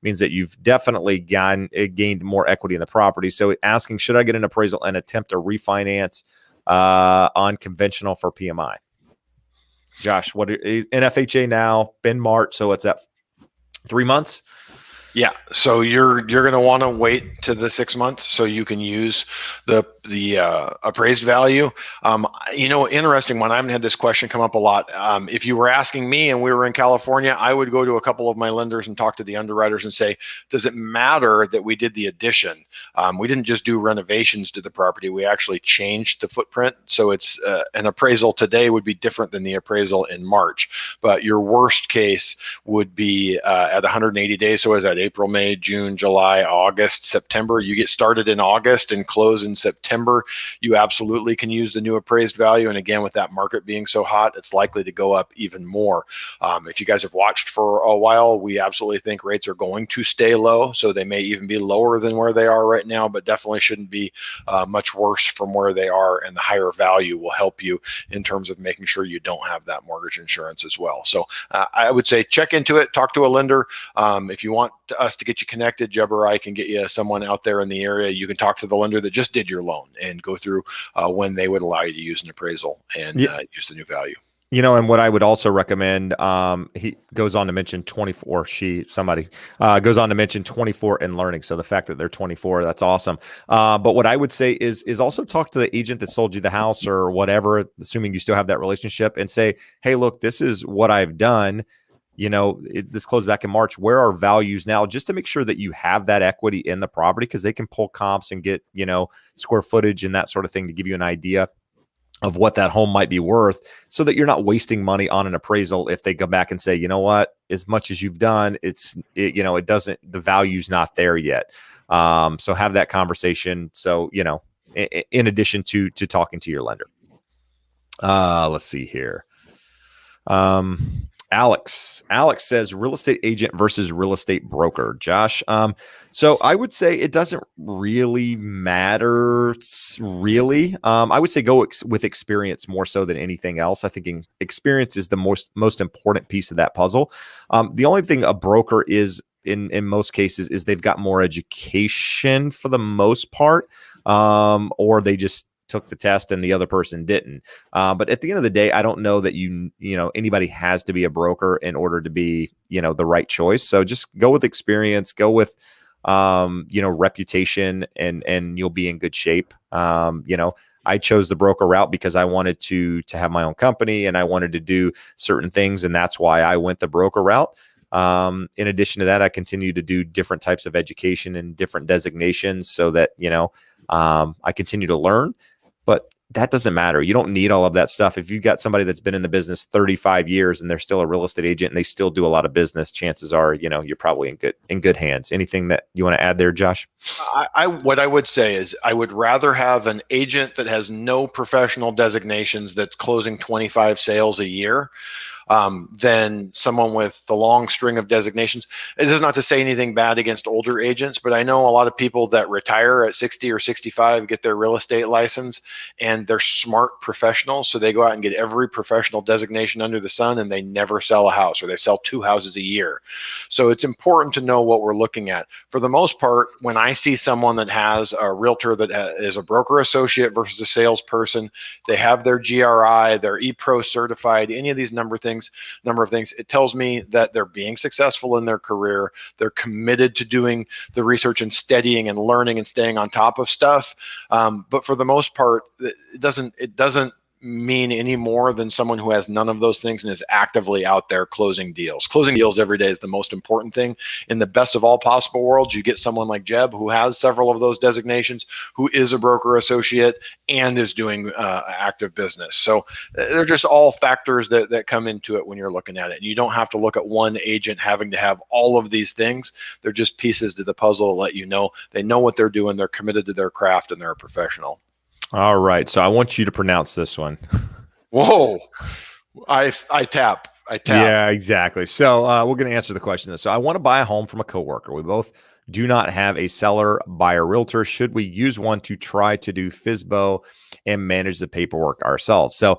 means that you've definitely gained more equity in the property. So asking, should I get an appraisal and attempt a refinance on conventional for PMI? Josh, what is NFHA now? Been March, so it's at 3 months. Yeah, so you're going to want to wait to the 6 months so you can use the appraised value. Interesting one. I haven't had this question come up a lot. If you were asking me and we were in California, I would go to a couple of my lenders and talk to the underwriters and say, does it matter that we did the addition? We didn't just do renovations to the property. We actually changed the footprint. So it's an appraisal today would be different than the appraisal in March. But your worst case would be at 180 days. So is that April, May, June, July, August, September? You get started in August and close in September. You absolutely can use the new appraised value. And again, with that market being so hot, it's likely to go up even more. If you guys have watched for a while, we absolutely think rates are going to stay low. So they may even be lower than where they are right now, but definitely shouldn't be much worse from where they are. And the higher value will help you in terms of making sure you don't have that mortgage insurance as well. So I would say check into it, talk to a lender. If you want us to get you connected, Jeb or I can get you someone out there in the area. You can talk to the lender that just did your loan and go through when they would allow you to use an appraisal and use the new value. And what I would also recommend, he goes on to mention 24, somebody goes on to mention 24 and learning. So the fact that they're 24, that's awesome. But what I would say is also talk to the agent that sold you the house or whatever, assuming you still have that relationship, and say, hey, look, this is what I've done. This closed back in March. Where are values now? Just to make sure that you have that equity in the property, because they can pull comps and get, square footage and that sort of thing to give you an idea of what that home might be worth, so that you're not wasting money on an appraisal if they come back and say, you know what, as much as you've done, it doesn't, the value's not there yet. So have that conversation. So, in addition to talking to your lender. Let's see here. Alex says real estate agent versus real estate broker. Josh, so I would say it doesn't really matter. Really, I would say go with experience more so than anything else. I think experience is the most important piece of that puzzle. The only thing a broker is in most cases is they've got more education for the most part, or they just took the test and the other person didn't. But at the end of the day, I don't know that anybody has to be a broker in order to be, the right choice. So just go with experience, go with, reputation, and you'll be in good shape. I chose the broker route because I wanted to have my own company and I wanted to do certain things. And that's why I went the broker route. In addition to that, I continue to do different types of education and different designations so that, I continue to learn. But that doesn't matter. You don't need all of that stuff. If you've got somebody that's been in the business 35 years and they're still a real estate agent and they still do a lot of business, chances are, you're probably in good hands. Anything that you want to add there, Josh? What I would say is I would rather have an agent that has no professional designations that's closing 25 sales a year than someone with the long string of designations. This is not to say anything bad against older agents, but I know a lot of people that retire at 60 or 65, get their real estate license, and they're smart professionals. So they go out and get every professional designation under the sun, and they never sell a house, or they sell 2 houses a year. So it's important to know what we're looking at. For the most part, when I see someone that has a realtor that is a broker associate versus a salesperson, they have their GRI, they're ePro certified, any of these number of things, it tells me that they're being successful in their career. They're committed to doing the research and studying and learning and staying on top of stuff. But for the most part, it doesn't mean any more than someone who has none of those things and is actively out there closing deals. Closing deals every day is the most important thing. In the best of all possible worlds, you get someone like Jeb who has several of those designations, who is a broker associate and is doing active business. So they're just all factors that come into it when you're looking at it. And you don't have to look at one agent having to have all of these things. They're just pieces to the puzzle to let you know they know what they're doing, they're committed to their craft, and they're a professional. All right. So I want you to pronounce this one. Whoa. I tap. Yeah, exactly. So we're going to answer the question. So I want to buy a home from a coworker. We both do not have a seller, buyer, realtor. Should we use one to try to do FSBO and manage the paperwork ourselves? So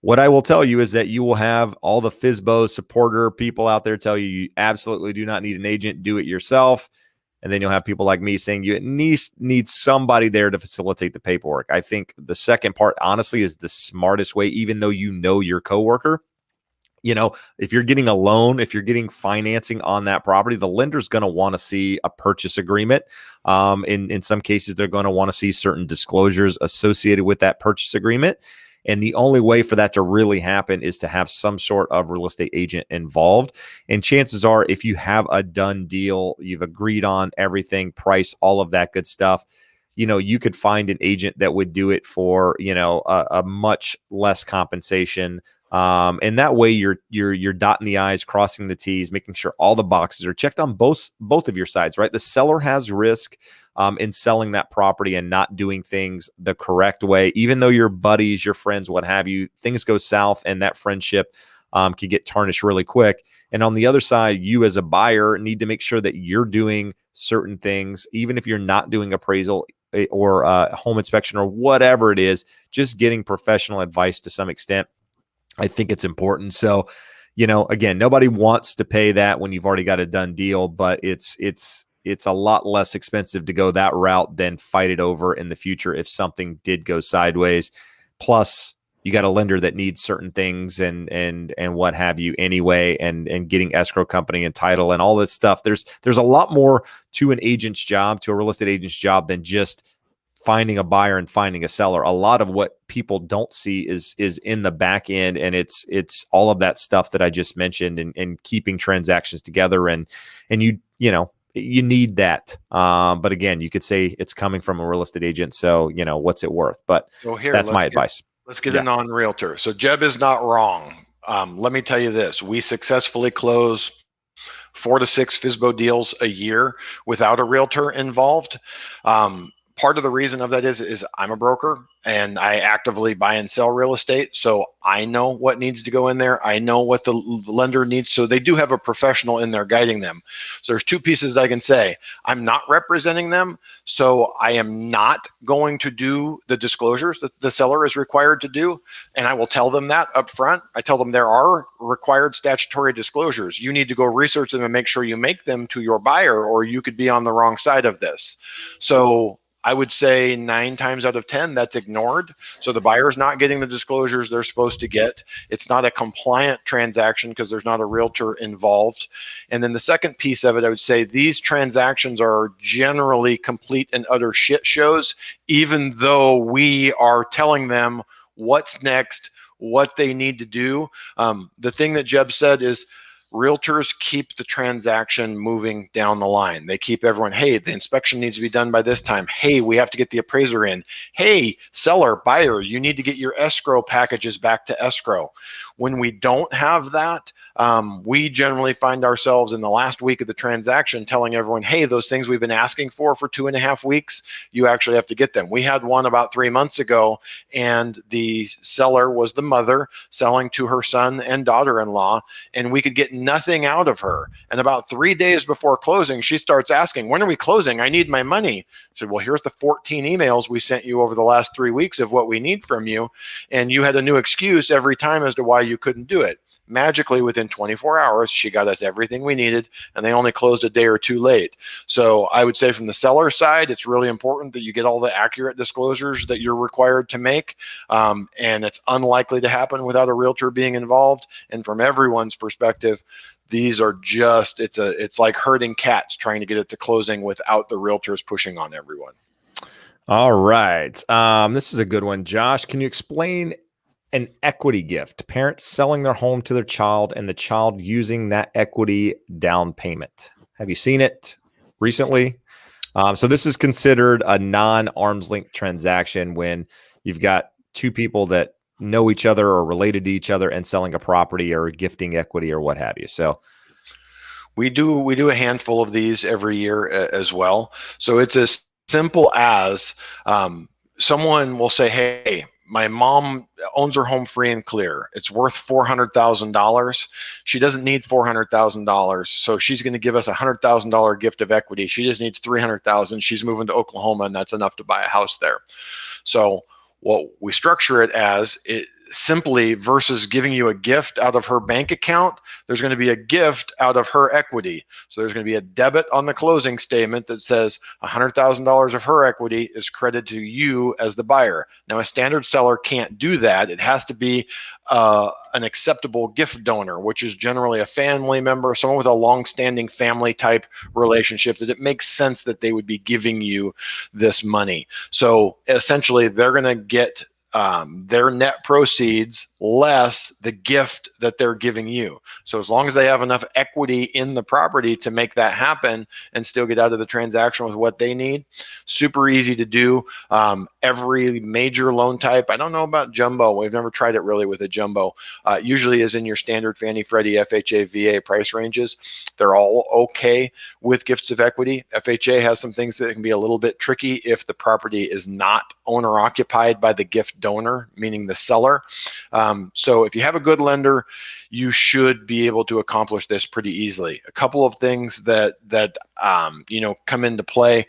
what I will tell you is that you will have all the FSBO supporter people out there tell you absolutely do not need an agent, do it yourself. And then you'll have people like me saying you at least need somebody there to facilitate the paperwork. I think the second part, honestly, is the smartest way, even though you know your coworker. If you're getting a loan, if you're getting financing on that property, the lender's going to want to see a purchase agreement. In some cases, they're going to want to see certain disclosures associated with that purchase agreement. And the only way for that to really happen is to have some sort of real estate agent involved. And chances are, if you have a done deal, you've agreed on everything, price, all of that good stuff, you could find an agent that would do it for, a much less compensation. And that way you're dotting the I's, crossing the T's, making sure all the boxes are checked on both of your sides, right? The seller has risk in selling that property and not doing things the correct way. Even though your buddies, your friends, what have you, things go south and that friendship can get tarnished really quick. And on the other side, you as a buyer need to make sure that you're doing certain things, even if you're not doing appraisal or home inspection or whatever it is, just getting professional advice to some extent. I think it's important. So, again, nobody wants to pay that when you've already got a done deal, but it's a lot less expensive to go that route than fight it over in the future if something did go sideways. Plus, you got a lender that needs certain things and what have you anyway, and getting escrow company and title and all this stuff. There's a lot more to an agent's job, to a real estate agent's job, than just finding a buyer and finding a seller. A lot of what people don't see is in the back end, and it's all of that stuff that I just mentioned, and keeping transactions together, and you need that. But again, you could say it's coming from a real estate agent, so what's it worth? But So here, that's my advice. Let's get a non-realtor. So Jeb is not wrong. Let me tell you this: we successfully close 4 to 6 FSBO deals a year without a realtor involved. Part of the reason of that is I'm a broker and I actively buy and sell real estate. So I know what needs to go in there. I know what the lender needs. So they do have a professional in there guiding them. So there's 2 pieces that I can say. I'm not representing them. So I am not going to do the disclosures that the seller is required to do. And I will tell them that up front. I tell them there are required statutory disclosures. You need to go research them and make sure you make them to your buyer, or you could be on the wrong side of this. So I would say 9 times out of 10, that's ignored. So the buyer's not getting the disclosures they're supposed to get. It's not a compliant transaction because there's not a realtor involved. And then the second piece of it, I would say these transactions are generally complete and utter shit shows, even though we are telling them what's next, what they need to do. The thing that Jeb said is, realtors keep the transaction moving down the line. They keep everyone, hey, the inspection needs to be done by this time. Hey, we have to get the appraiser in. Hey, seller, buyer, you need to get your escrow packages back to escrow. When we don't have that, we generally find ourselves in the last week of the transaction telling everyone, hey, those things we've been asking for 2.5 weeks, you actually have to get them. We had one about 3 months ago, and the seller was the mother selling to her son and daughter-in-law, and we could get nothing out of her. And about 3 days before closing, she starts asking, when are we closing? I need my money. I said, well, here's the 14 emails we sent you over the last 3 weeks of what we need from you. And you had a new excuse every time as to why you couldn't do it. Magically, within 24 hours, she got us everything we needed, and they only closed a day or 2 late. So I would say from the seller side, it's really important that you get all the accurate disclosures that you're required to make, and it's unlikely to happen without a realtor being involved. And from everyone's perspective, these are just, it's like herding cats trying to get it to closing without the realtors pushing on everyone. All right. This is a good one. Josh, can you explain an equity gift? Parents selling their home to their child and the child using that equity down payment. Have you seen it recently? So this is considered a non-arm's length transaction when you've got 2 people that know each other or related to each other and selling a property or gifting equity or what have you. So we do a handful of these every year as well. So it's as simple as someone will say, hey, my mom owns her home free and clear. It's worth $400,000. She doesn't need $400,000. So she's going to give us a $100,000 gift of equity. She just needs $300,000. She's moving to Oklahoma, and that's enough to buy a house there. So what we structure it as, simply versus giving you a gift out of her bank account, there's going to be a gift out of her equity. So there's going to be a debit on the closing statement that says $100,000 of her equity is credited to you as the buyer. Now, a standard seller can't do that. It has to be an acceptable gift donor, which is generally a family member, someone with a long-standing family type relationship, that it makes sense that they would be giving you this money. So essentially, they're going to get their net proceeds less the gift that they're giving you. So as long as they have enough equity in the property to make that happen and still get out of the transaction with what they need, super easy to do. Every major loan type, I don't know about jumbo. We've never tried it really with a jumbo. Usually is in your standard Fannie, Freddie, FHA, VA price ranges. They're all okay with gifts of equity. FHA has some things that can be a little bit tricky if the property is not owner occupied by the gift donor, meaning the seller. So if you have a good lender, you should be able to accomplish this pretty easily. A couple of things that come into play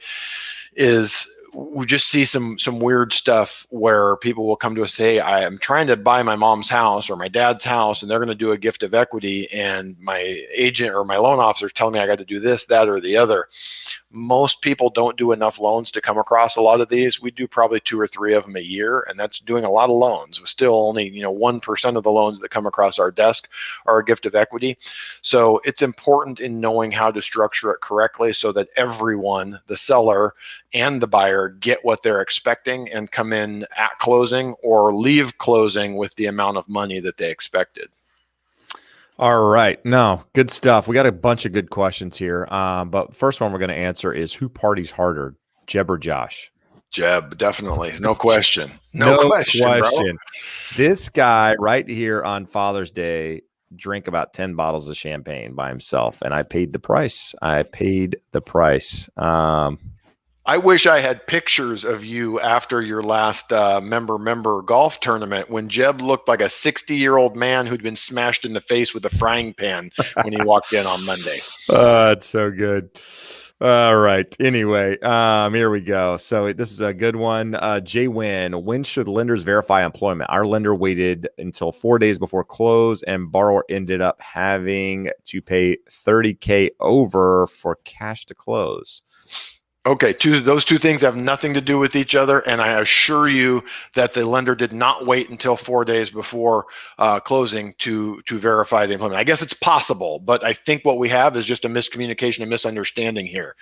is we just see some weird stuff where people will come to us and say, I am trying to buy my mom's house or my dad's house, and they're going to do a gift of equity, and my agent or my loan officer is telling me I got to do this, that, or the other. Most people don't do enough loans to come across a lot of these. We do probably 2 or 3 of them a year, and that's doing a lot of loans. We're still only 1% of the loans that come across our desk are a gift of equity. So it's important in knowing how to structure it correctly so that everyone, the seller and the buyer, get what they're expecting and come in at closing or leave closing with the amount of money that they expected. All right. No, good stuff. We got a bunch of good questions here. But first one we're going to answer is, who parties harder, Jeb or Josh? Jeb, definitely. No question. No question, bro. question. This guy right here on Father's Day drank about 10 bottles of champagne by himself, and I paid the price. I wish I had pictures of you after your last member golf tournament when Jeb looked like a 60-year-old man who'd been smashed in the face with a frying pan when he walked in on Monday. It's so good. All right. Anyway, here we go. So this is a good one. Jay Wynn, when should lenders verify employment? Our lender waited until 4 days before close, and borrower ended up having to pay $30K over for cash to close. Okay, those two things have nothing to do with each other, and I assure you that the lender did not wait until 4 days before closing to verify the employment. I guess it's possible, but I think what we have is just a miscommunication, a misunderstanding here.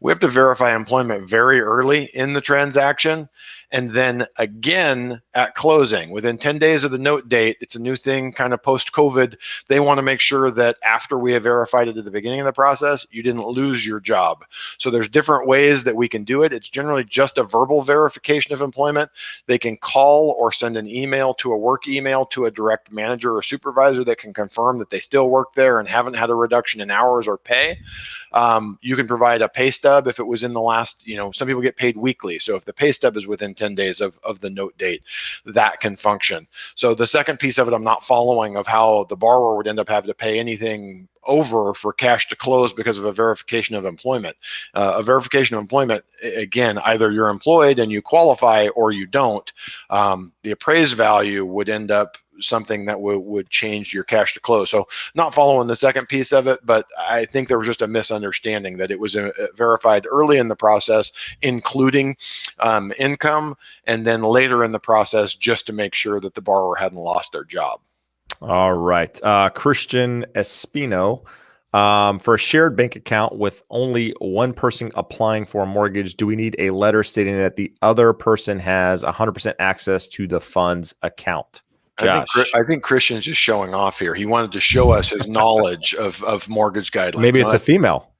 We have to verify employment very early in the transaction, and then again at closing within 10 days of the note date. It's a new thing, kind of post-COVID. They want to make sure that after we have verified it at the beginning of the process, you didn't lose your job. So there's different ways that we can do it. It's generally just a verbal verification of employment. They can call or send an email to a work email to a direct manager or supervisor that can confirm that they still work there and haven't had a reduction in hours or pay. You can provide a pay stub if it was in the last, some people get paid weekly. So if the pay stub is within 10 days of the note date, that can function. So the second piece of it, I'm not following, of how the borrower would end up having to pay anything over for cash to close because of a verification of employment. A verification of employment, again, either you're employed and you qualify or you don't. The appraised value would end up something that would change your cash to close. So not following the second piece of it, but I think there was just a misunderstanding that it was verified early in the process, including income, and then later in the process just to make sure that the borrower hadn't lost their job. All right. Christian Espino, for a shared bank account with only one person applying for a mortgage, do we need a letter stating that the other person has 100% access to the fund's account? Josh. I think Christian's just showing off here. He wanted to show us his knowledge of mortgage guidelines. Maybe it's a female.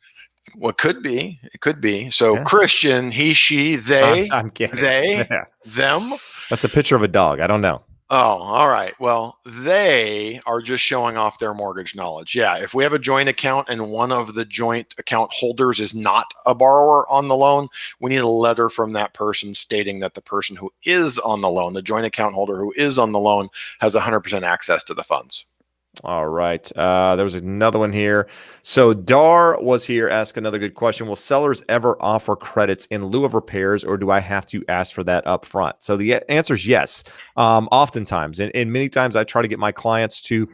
Well, it could be. It could be. So yeah. Christian, he, she, they, I'm kidding. They, them. That's a picture of a dog. I don't know. Oh, all right. Well, they are just showing off their mortgage knowledge. Yeah, if we have a joint account and one of the joint account holders is not a borrower on the loan, we need a letter from that person stating that the person who is on the loan, the joint account holder who is on the loan, has 100% access to the funds. All right. There was another one here. So Dar was here, ask another good question. Will sellers ever offer credits in lieu of repairs, or do I have to ask for that up front? So the answer is yes. Oftentimes, and many times I try to get my clients to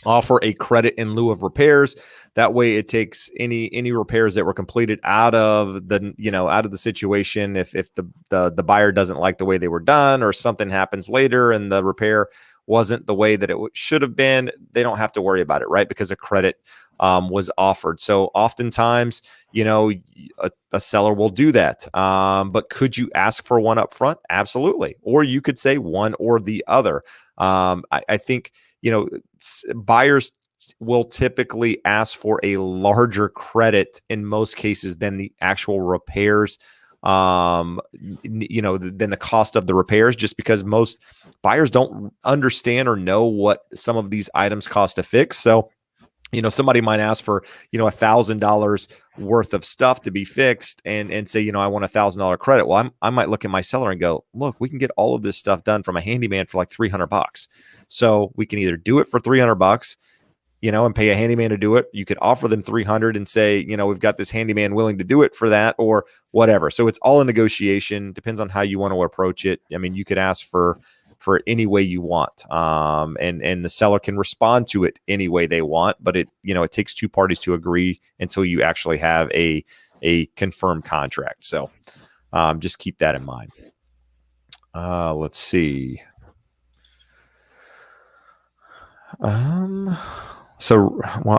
offer a credit in lieu of repairs. That way it takes any repairs that were completed out of the situation. If the buyer doesn't like the way they were done, or something happens later and the repair wasn't the way that it should have been, they don't have to worry about it, right? Because a credit was offered. So oftentimes, a seller will do that. But could you ask for one up front? Absolutely. Or you could say one or the other. I think, buyers will typically ask for a larger credit in most cases than the actual repairs, than the cost of the repairs, just because most buyers don't understand or know what some of these items cost to fix. So, somebody might ask for, $1,000 worth of stuff to be fixed and say, I want $1,000 credit. Well, I might look at my seller and go, look, we can get all of this stuff done from a handyman for like $300. So we can either do it for $300, and pay a handyman to do it. You could offer them 300 and say, we've got this handyman willing to do it for that, or whatever. So it's all a negotiation. Depends on how you want to approach it. I mean, you could ask for any way you want. And the seller can respond to it any way they want, but it takes two parties to agree until you actually have a confirmed contract. So just keep that in mind. Let's see.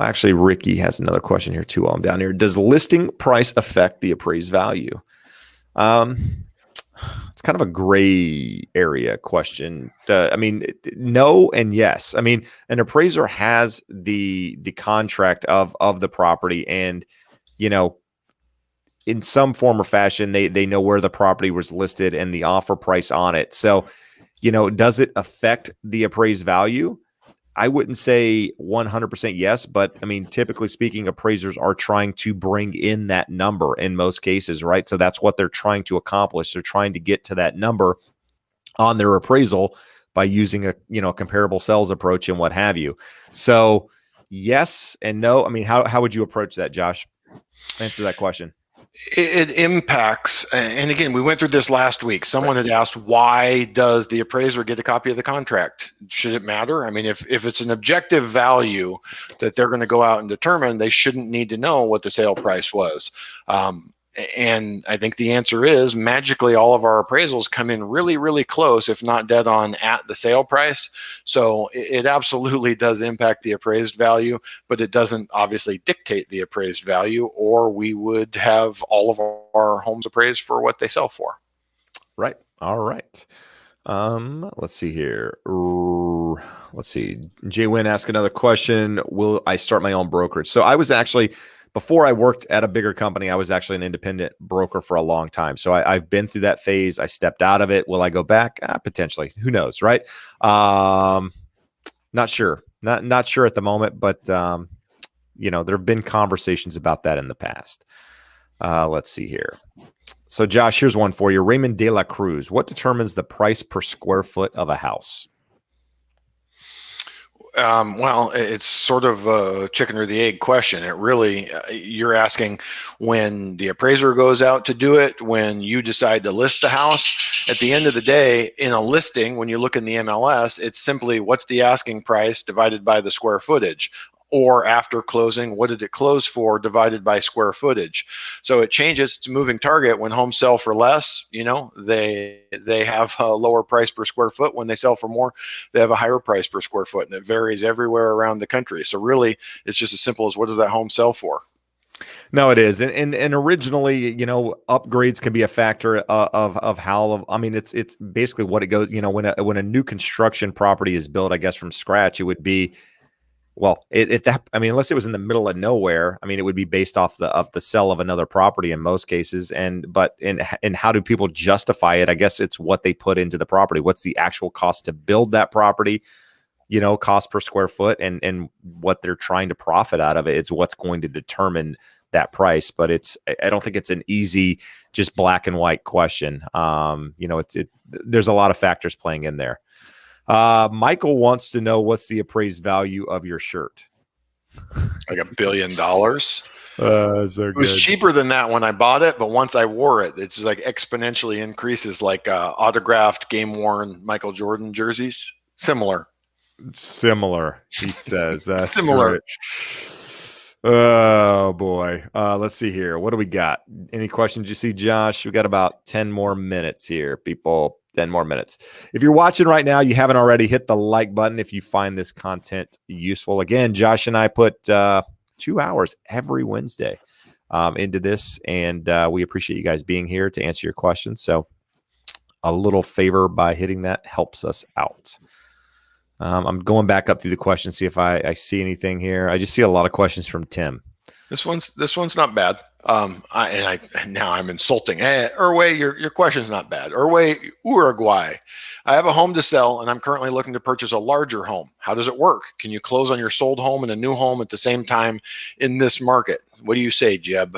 Actually, Ricky has another question here too while I'm down here. Does listing price affect the appraised value? It's kind of a gray area question. No and yes. I mean, an appraiser has the contract of the property, and in some form or fashion, they know where the property was listed and the offer price on it. So, does it affect the appraised value? I wouldn't say 100% yes, but I mean, typically speaking, appraisers are trying to bring in that number in most cases, right? So that's what they're trying to accomplish. They're trying to get to that number on their appraisal by using a comparable sales approach and what have you. So yes and no. I mean, how would you approach that, Josh? Answer that question. It impacts, and again, we went through this last week. Someone had asked, why does the appraiser get a copy of the contract? Should it matter? I mean, if it's an objective value that they're going to go out and determine, they shouldn't need to know what the sale price was. And I think the answer is, magically all of our appraisals come in really, really close, if not dead on at the sale price. So it absolutely does impact the appraised value, but it doesn't obviously dictate the appraised value, or we would have all of our homes appraised for what they sell for. Right. All right. Let's see here. Let's see. Jay Wynn asked another question. Will I start my own brokerage? So I was actually, before I worked at a bigger company, I was actually an independent broker for a long time. So I've been through that phase. I stepped out of it. Will I go back? Potentially. Who knows, right? Not sure. Not sure at the moment, but there have been conversations about that in the past. Let's see here. So Josh, here's one for you. Raymond De La Cruz. What determines the price per square foot of a house? Well, it's sort of a chicken or the egg question. It really, you're asking when the appraiser goes out to do it, when you decide to list the house. At the end of the day, in a listing, when you look in the MLS, it's simply what's the asking price divided by the square footage. Or after closing, what did it close for divided by square footage? So it changes. It's a moving target. When homes sell for less, they have a lower price per square foot. When they sell for more, they have a higher price per square foot, and it varies everywhere around the country. So really, it's just as simple as what does that home sell for? No, it is, and originally, upgrades can be a factor of how. I mean, it's basically what it goes. When a new construction property is built, I guess from scratch, it would be. Well, unless it was in the middle of nowhere, I mean, it would be based off the sale of another property in most cases. And how do people justify it? I guess it's what they put into the property. What's the actual cost to build that property? Cost per square foot, and what they're trying to profit out of it. It's what's going to determine that price. But I don't think it's an easy, just black and white question. There's a lot of factors playing in there. Michael wants to know what's the appraised value of your shirt. Like $1 billion. So It was cheaper than that when I bought it, but once I wore it, it's like exponentially increases, like autographed, game-worn Michael Jordan jerseys. Similar, he says. That's similar. great. Oh boy. Let's see here. What do we got? Any questions you see, Josh? We got about 10 more minutes here, people. 10 more minutes. If you're watching right now, you haven't already, hit the like button if you find this content useful. Again, Josh and I put 2 hours every Wednesday into this, and we appreciate you guys being here to answer your questions. So a little favor by hitting that helps us out. I'm going back up through the questions, see if I see anything here. I just see a lot of questions from Tim. This one's not bad. Now I'm insulting. Hey, Uruguay, your question's not bad. Uruguay. I have a home to sell, and I'm currently looking to purchase a larger home. How does it work? Can you close on your sold home and a new home at the same time in this market? What do you say, Jeb?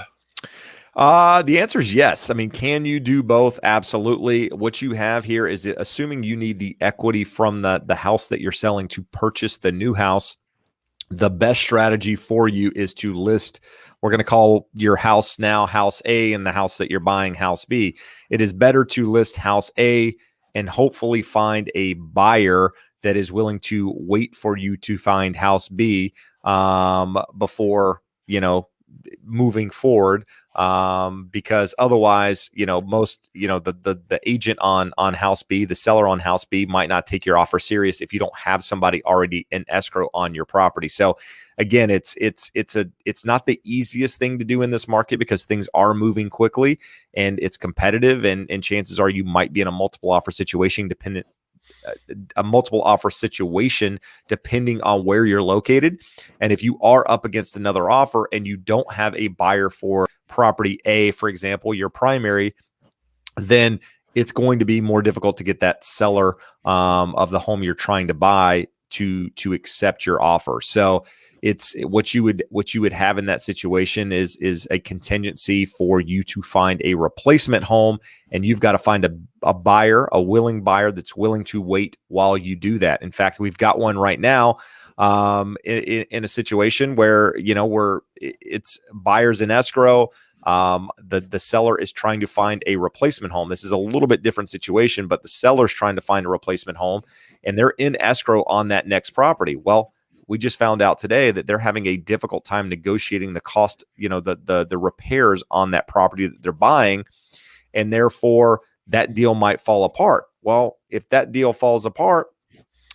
The answer is yes. I mean, can you do both? Absolutely. What you have here is, assuming you need the equity from the house that you're selling to purchase the new house, the best strategy for you is to list, we're going to call your house now house A, and the house that you're buying house B. It is better to list house A and hopefully find a buyer that is willing to wait for you to find house B before, moving forward, because otherwise, the agent on house B, the seller on house B, might not take your offer serious if you don't have somebody already in escrow on your property. So again, it's not the easiest thing to do in this market, because things are moving quickly and it's competitive, and chances are you might be in a multiple offer situation depending on where you're located. And if you are up against another offer and you don't have a buyer for property A, for example, your primary, then it's going to be more difficult to get that seller of the home you're trying to buy to accept your offer. So it's what you would have in that situation is a contingency for you to find a replacement home, and you've got to find a buyer, a willing buyer that's willing to wait while you do that. In fact, we've got one right now in a situation where it's buyers in escrow. The seller is trying to find a replacement home. This is a little bit different situation, but the seller's trying to find a replacement home, and they're in escrow on that next property. Well, we just found out today that they're having a difficult time negotiating the cost, the repairs on that property that they're buying, and therefore that deal might fall apart. Well, if that deal falls apart,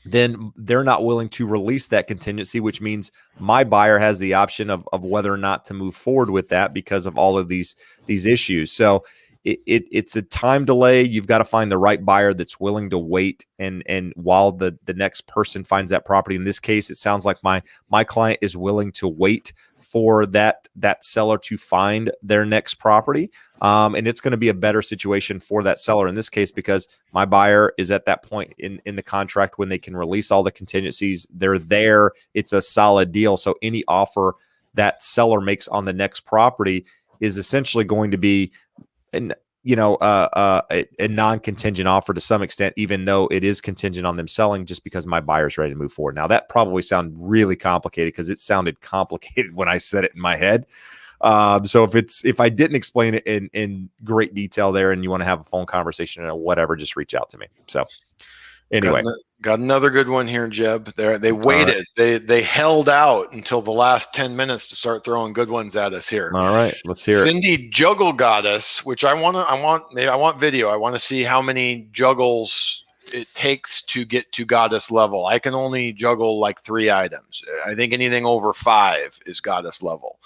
then they're not willing to release that contingency, which means my buyer has the option of whether or not to move forward with that because of all of these issues. So it's a time delay. You've got to find the right buyer that's willing to wait, and while the next person finds that property. In this case, it sounds like my client is willing to wait for that seller to find their next property. And it's going to be a better situation for that seller in this case, because my buyer is at that point in the contract when they can release all the contingencies. They're there. It's a solid deal. So any offer that seller makes on the next property is essentially going to be a non-contingent offer to some extent, even though it is contingent on them selling, just because my buyer's ready to move forward. Now, that probably sounded really complicated, because it sounded complicated when I said it in my head. So if I didn't explain it in great detail there, and you want to have a phone conversation or whatever, just reach out to me. So anyway, got another good one here, Jeb. They waited. Right. They held out until the last 10 minutes to start throwing good ones at us here. All right, let's hear it. Cindy Juggle Goddess, which I want video. I want to see how many juggles it takes to get to goddess level. I can only juggle like 3 items. I think anything over 5 is goddess level.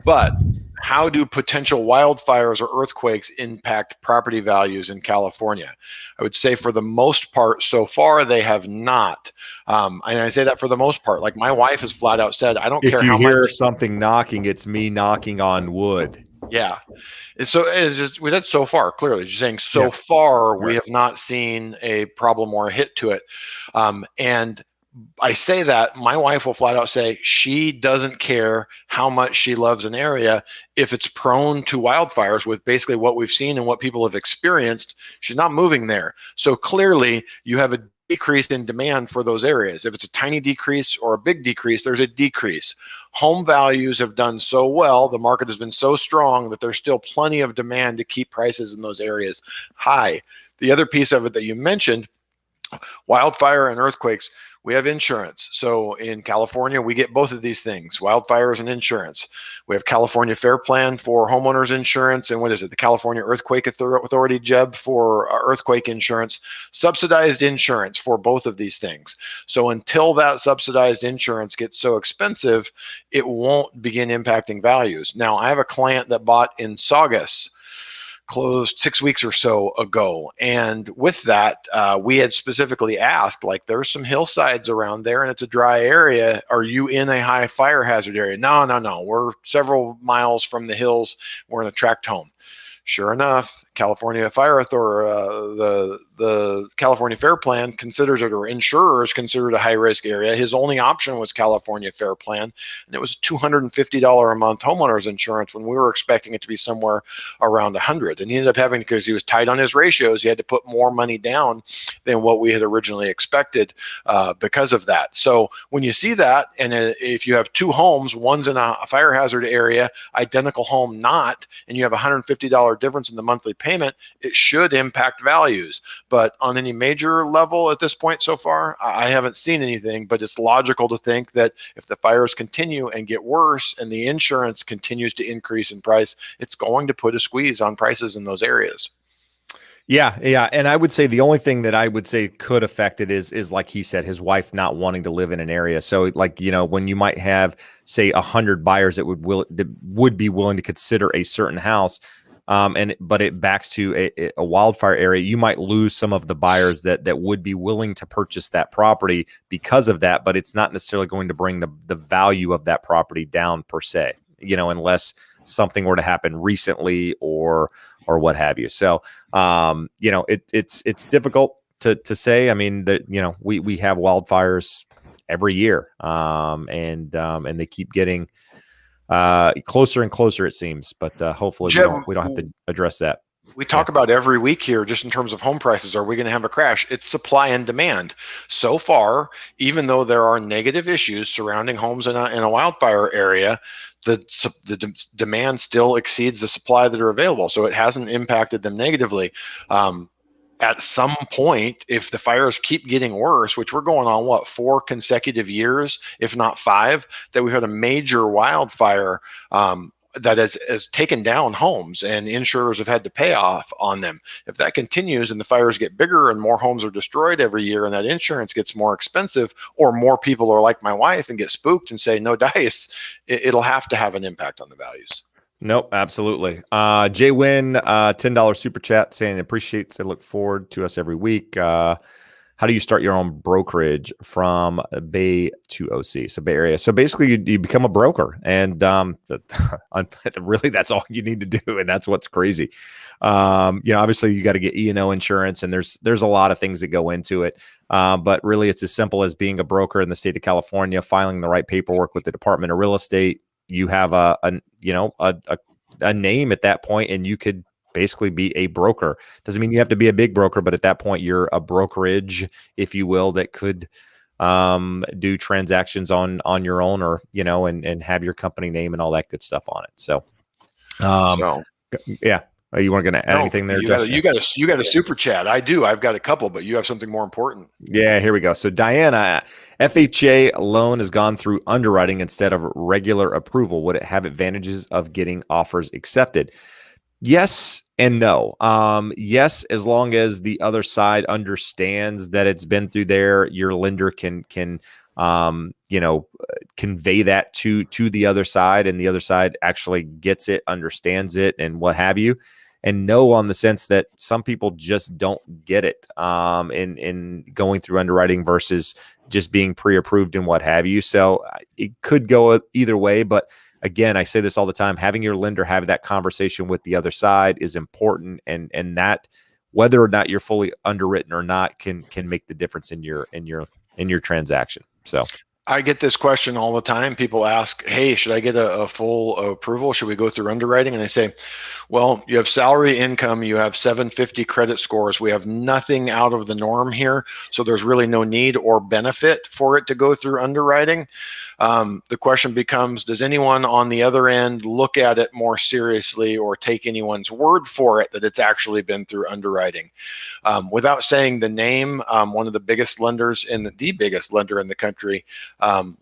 But how do potential wildfires or earthquakes impact property values in California? I would say for the most part, so far, they have not. And I say that for the most part. Like, my wife has flat out said, I don't care how much. If you hear something knocking, it's me knocking on wood. Yeah. We said so far, clearly. Just saying so far, we have not seen a problem or a hit to it. And I say that my wife will flat out say she doesn't care how much she loves an area. If it's prone to wildfires, with basically what we've seen and what people have experienced, she's not moving there. So clearly you have a decrease in demand for those areas. If it's a tiny decrease or a big decrease, there's a decrease. Home values have done so well, the market has been so strong that there's still plenty of demand to keep prices in those areas high. The other piece of it that you mentioned, wildfire and earthquakes, we have insurance. So in California, we get both of these things, wildfires and insurance. We have California Fair Plan for homeowners insurance. And what is it? The California Earthquake Authority, Jeb, for earthquake insurance, subsidized insurance for both of these things. So until that subsidized insurance gets so expensive, it won't begin impacting values. Now, I have a client that bought in Saugus, closed 6 weeks or so ago. And with that, we had specifically asked, like, there's some hillsides around there and it's a dry area. Are you in a high fire hazard area? No, no, no. We're several miles from the hills. We're in a tract home. Sure enough, California Fire Authority, the California Fair Plan considers it, or insurers consider it a high risk area. His only option was California Fair Plan, and it was $250 a month homeowners insurance when we were expecting it to be somewhere around $100. And he ended up having, because he was tight on his ratios, he had to put more money down than what we had originally expected because of that. So when you see that, and if you have two homes, one's in a fire hazard area, identical home not, and you have $150 difference in the monthly payment, it should impact values. But on any major level at this point so far, I haven't seen anything, but it's logical to think that if the fires continue and get worse and the insurance continues to increase in price, it's going to put a squeeze on prices in those areas. Yeah, yeah, and I would say the only thing that I would say could affect it is like he said, his wife not wanting to live in an area. So, like, you know, when you might have, say, 100 buyers that would be willing to consider a certain house, but it backs to a wildfire area, you might lose some of the buyers that would be willing to purchase that property because of that. But it's not necessarily going to bring the value of that property down per se, you know, unless something were to happen recently or what have you. So, you know, it's difficult to say. I mean, you know, we have wildfires every year, and they keep getting closer and closer, it seems. But hopefully, Jeb, we don't have to address that. we talk about every week here, just in terms of home prices. Are we going to have a crash? It's supply and demand. So far, even though there are negative issues surrounding homes in a wildfire area, the demand still exceeds the supply that are available. So it hasn't impacted them negatively. At some point, if the fires keep getting worse, which we're going on, 4 consecutive years, if not 5, that we've had a major wildfire that has taken down homes, and insurers have had to pay off on them. If that continues and the fires get bigger and more homes are destroyed every year and that insurance gets more expensive, or more people are like my wife and get spooked and say no dice, it'll have to have an impact on the values. Nope, absolutely. Jay Wynn, $10 super chat saying appreciates. I look forward to us every week. How do you start your own brokerage from Bay to OC? So Bay Area. So basically, you become a broker, and really that's all you need to do, and that's what's crazy. You know, obviously you got to get E&O insurance, and there's a lot of things that go into it. But really, it's as simple as being a broker in the state of California, filing the right paperwork with the Department of Real Estate. You have a name at that point, and you could basically be a broker. Doesn't mean you have to be a big broker, but at that point you're a brokerage, if you will, that could do transactions on your own, or, you know, and have your company name and all that good stuff on it. So, yeah. Are you weren't going to add anything there, Justin? You got a super chat. I do. I've got a couple, but you have something more important. Yeah, here we go. So Diana, FHA loan has gone through underwriting instead of regular approval. Would it have advantages of getting offers accepted? Yes and no. Yes, as long as the other side understands that it's been through there, your lender can you know, convey that to the other side, and the other side actually gets it, understands it, and what have you. And no, on the sense that some people just don't get it in going through underwriting versus just being pre-approved and what have you. So it could go either way, but again, I say this all the time, having your lender have that conversation with the other side is important, and that whether or not you're fully underwritten or not can make the difference in your transaction. So I get this question all the time. People ask, hey, should I get a full approval? Should we go through underwriting? And I say, well, you have salary income, you have 750 credit scores. We have nothing out of the norm here. So there's really no need or benefit for it to go through underwriting. The question becomes, does anyone on the other end look at it more seriously or take anyone's word for it that it's actually been through underwriting? Without saying the name, one of the biggest lenders the biggest lender in the country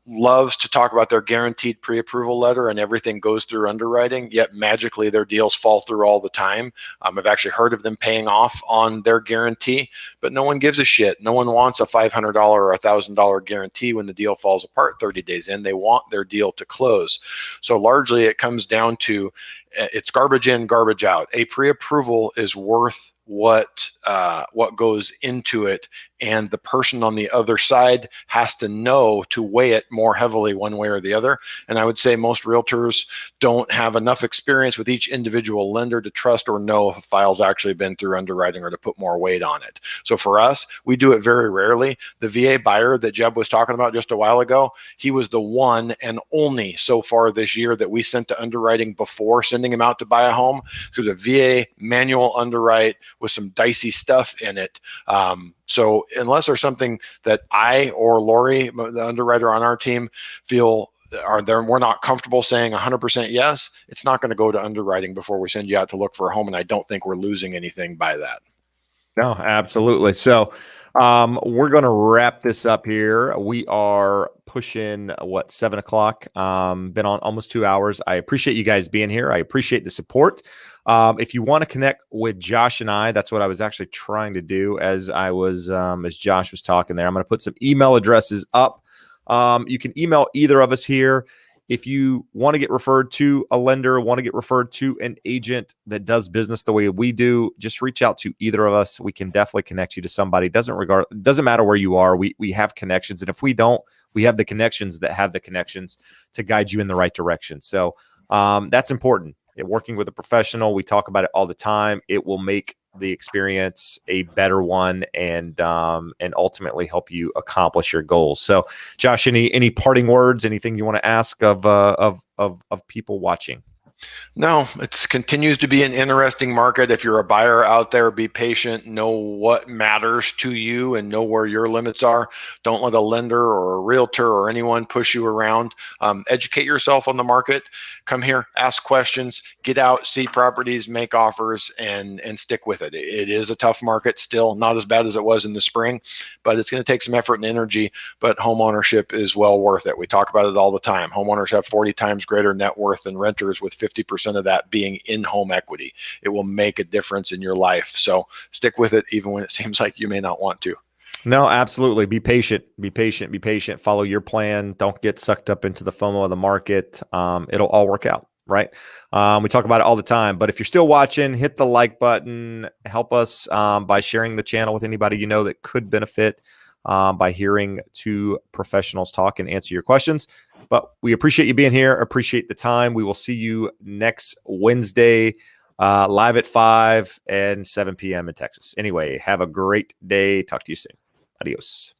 loves to talk about their guaranteed pre-approval letter and everything goes through underwriting, yet magically their deals fall through all the time. I've actually heard of them paying off on their guarantee, but no one gives a shit. No one wants a $500 or $1,000 guarantee when the deal falls apart 30 days in. They want their deal to close. So largely it comes down to it's garbage in, garbage out. A pre-approval is worth what goes into it, and the person on the other side has to know to weigh it more heavily one way or the other. And I would say most realtors don't have enough experience with each individual lender to trust or know if a file's actually been through underwriting or to put more weight on it. So for us, we do it very rarely. The VA buyer that Jeb was talking about just a while ago, he was the one and only so far this year that we sent to underwriting before sending him out to buy a home. So it was a VA manual underwrite with some dicey stuff in it. So unless there's something that I or Lori, the underwriter on our team, feel we're not comfortable saying 100% yes, it's not going to go to underwriting before we send you out to look for a home. And I don't think we're losing anything by that. No, absolutely. So we're going to wrap this up here. We are pushing 7 o'clock. Been on almost 2 hours. I appreciate you guys being here. I appreciate the support. If you want to connect with Josh and I, that's what I was actually trying to do as Josh was talking there. I'm going to put some email addresses up. You can email either of us here. If you want to get referred to a lender, want to get referred to an agent that does business the way we do, just reach out to either of us. We can definitely connect you to somebody. It doesn't matter where you are. We have connections. And if we don't, we have the connections that have the connections to guide you in the right direction. So that's important. Working with a professional, we talk about it all the time. It will make the experience a better one and ultimately help you accomplish your goals. So Josh, any parting words, anything you want to ask of people watching? No, it continues to be an interesting market. If you're a buyer out there, be patient, know what matters to you and know where your limits are. Don't let a lender or a realtor or anyone push you around. Educate yourself on the market. Come here, ask questions, get out, see properties, make offers, and stick with it. It is a tough market still, not as bad as it was in the spring, but it's going to take some effort and energy, but home ownership is well worth it. We talk about it all the time. Homeowners have 40 times greater net worth than renters, with 50% of that being in home equity. It will make a difference in your life. So stick with it, even when it seems like you may not want to. No, absolutely. Be patient. Be patient. Be patient. Follow your plan. Don't get sucked up into the FOMO of the market. It'll all work out, right? We talk about it all the time. But if you're still watching, hit the like button. Help us by sharing the channel with anybody you know that could benefit by hearing two professionals talk and answer your questions. But we appreciate you being here. Appreciate the time. We will see you next Wednesday. Live at 5 and 7 p.m. in Texas. Anyway, have a great day. Talk to you soon. Adios.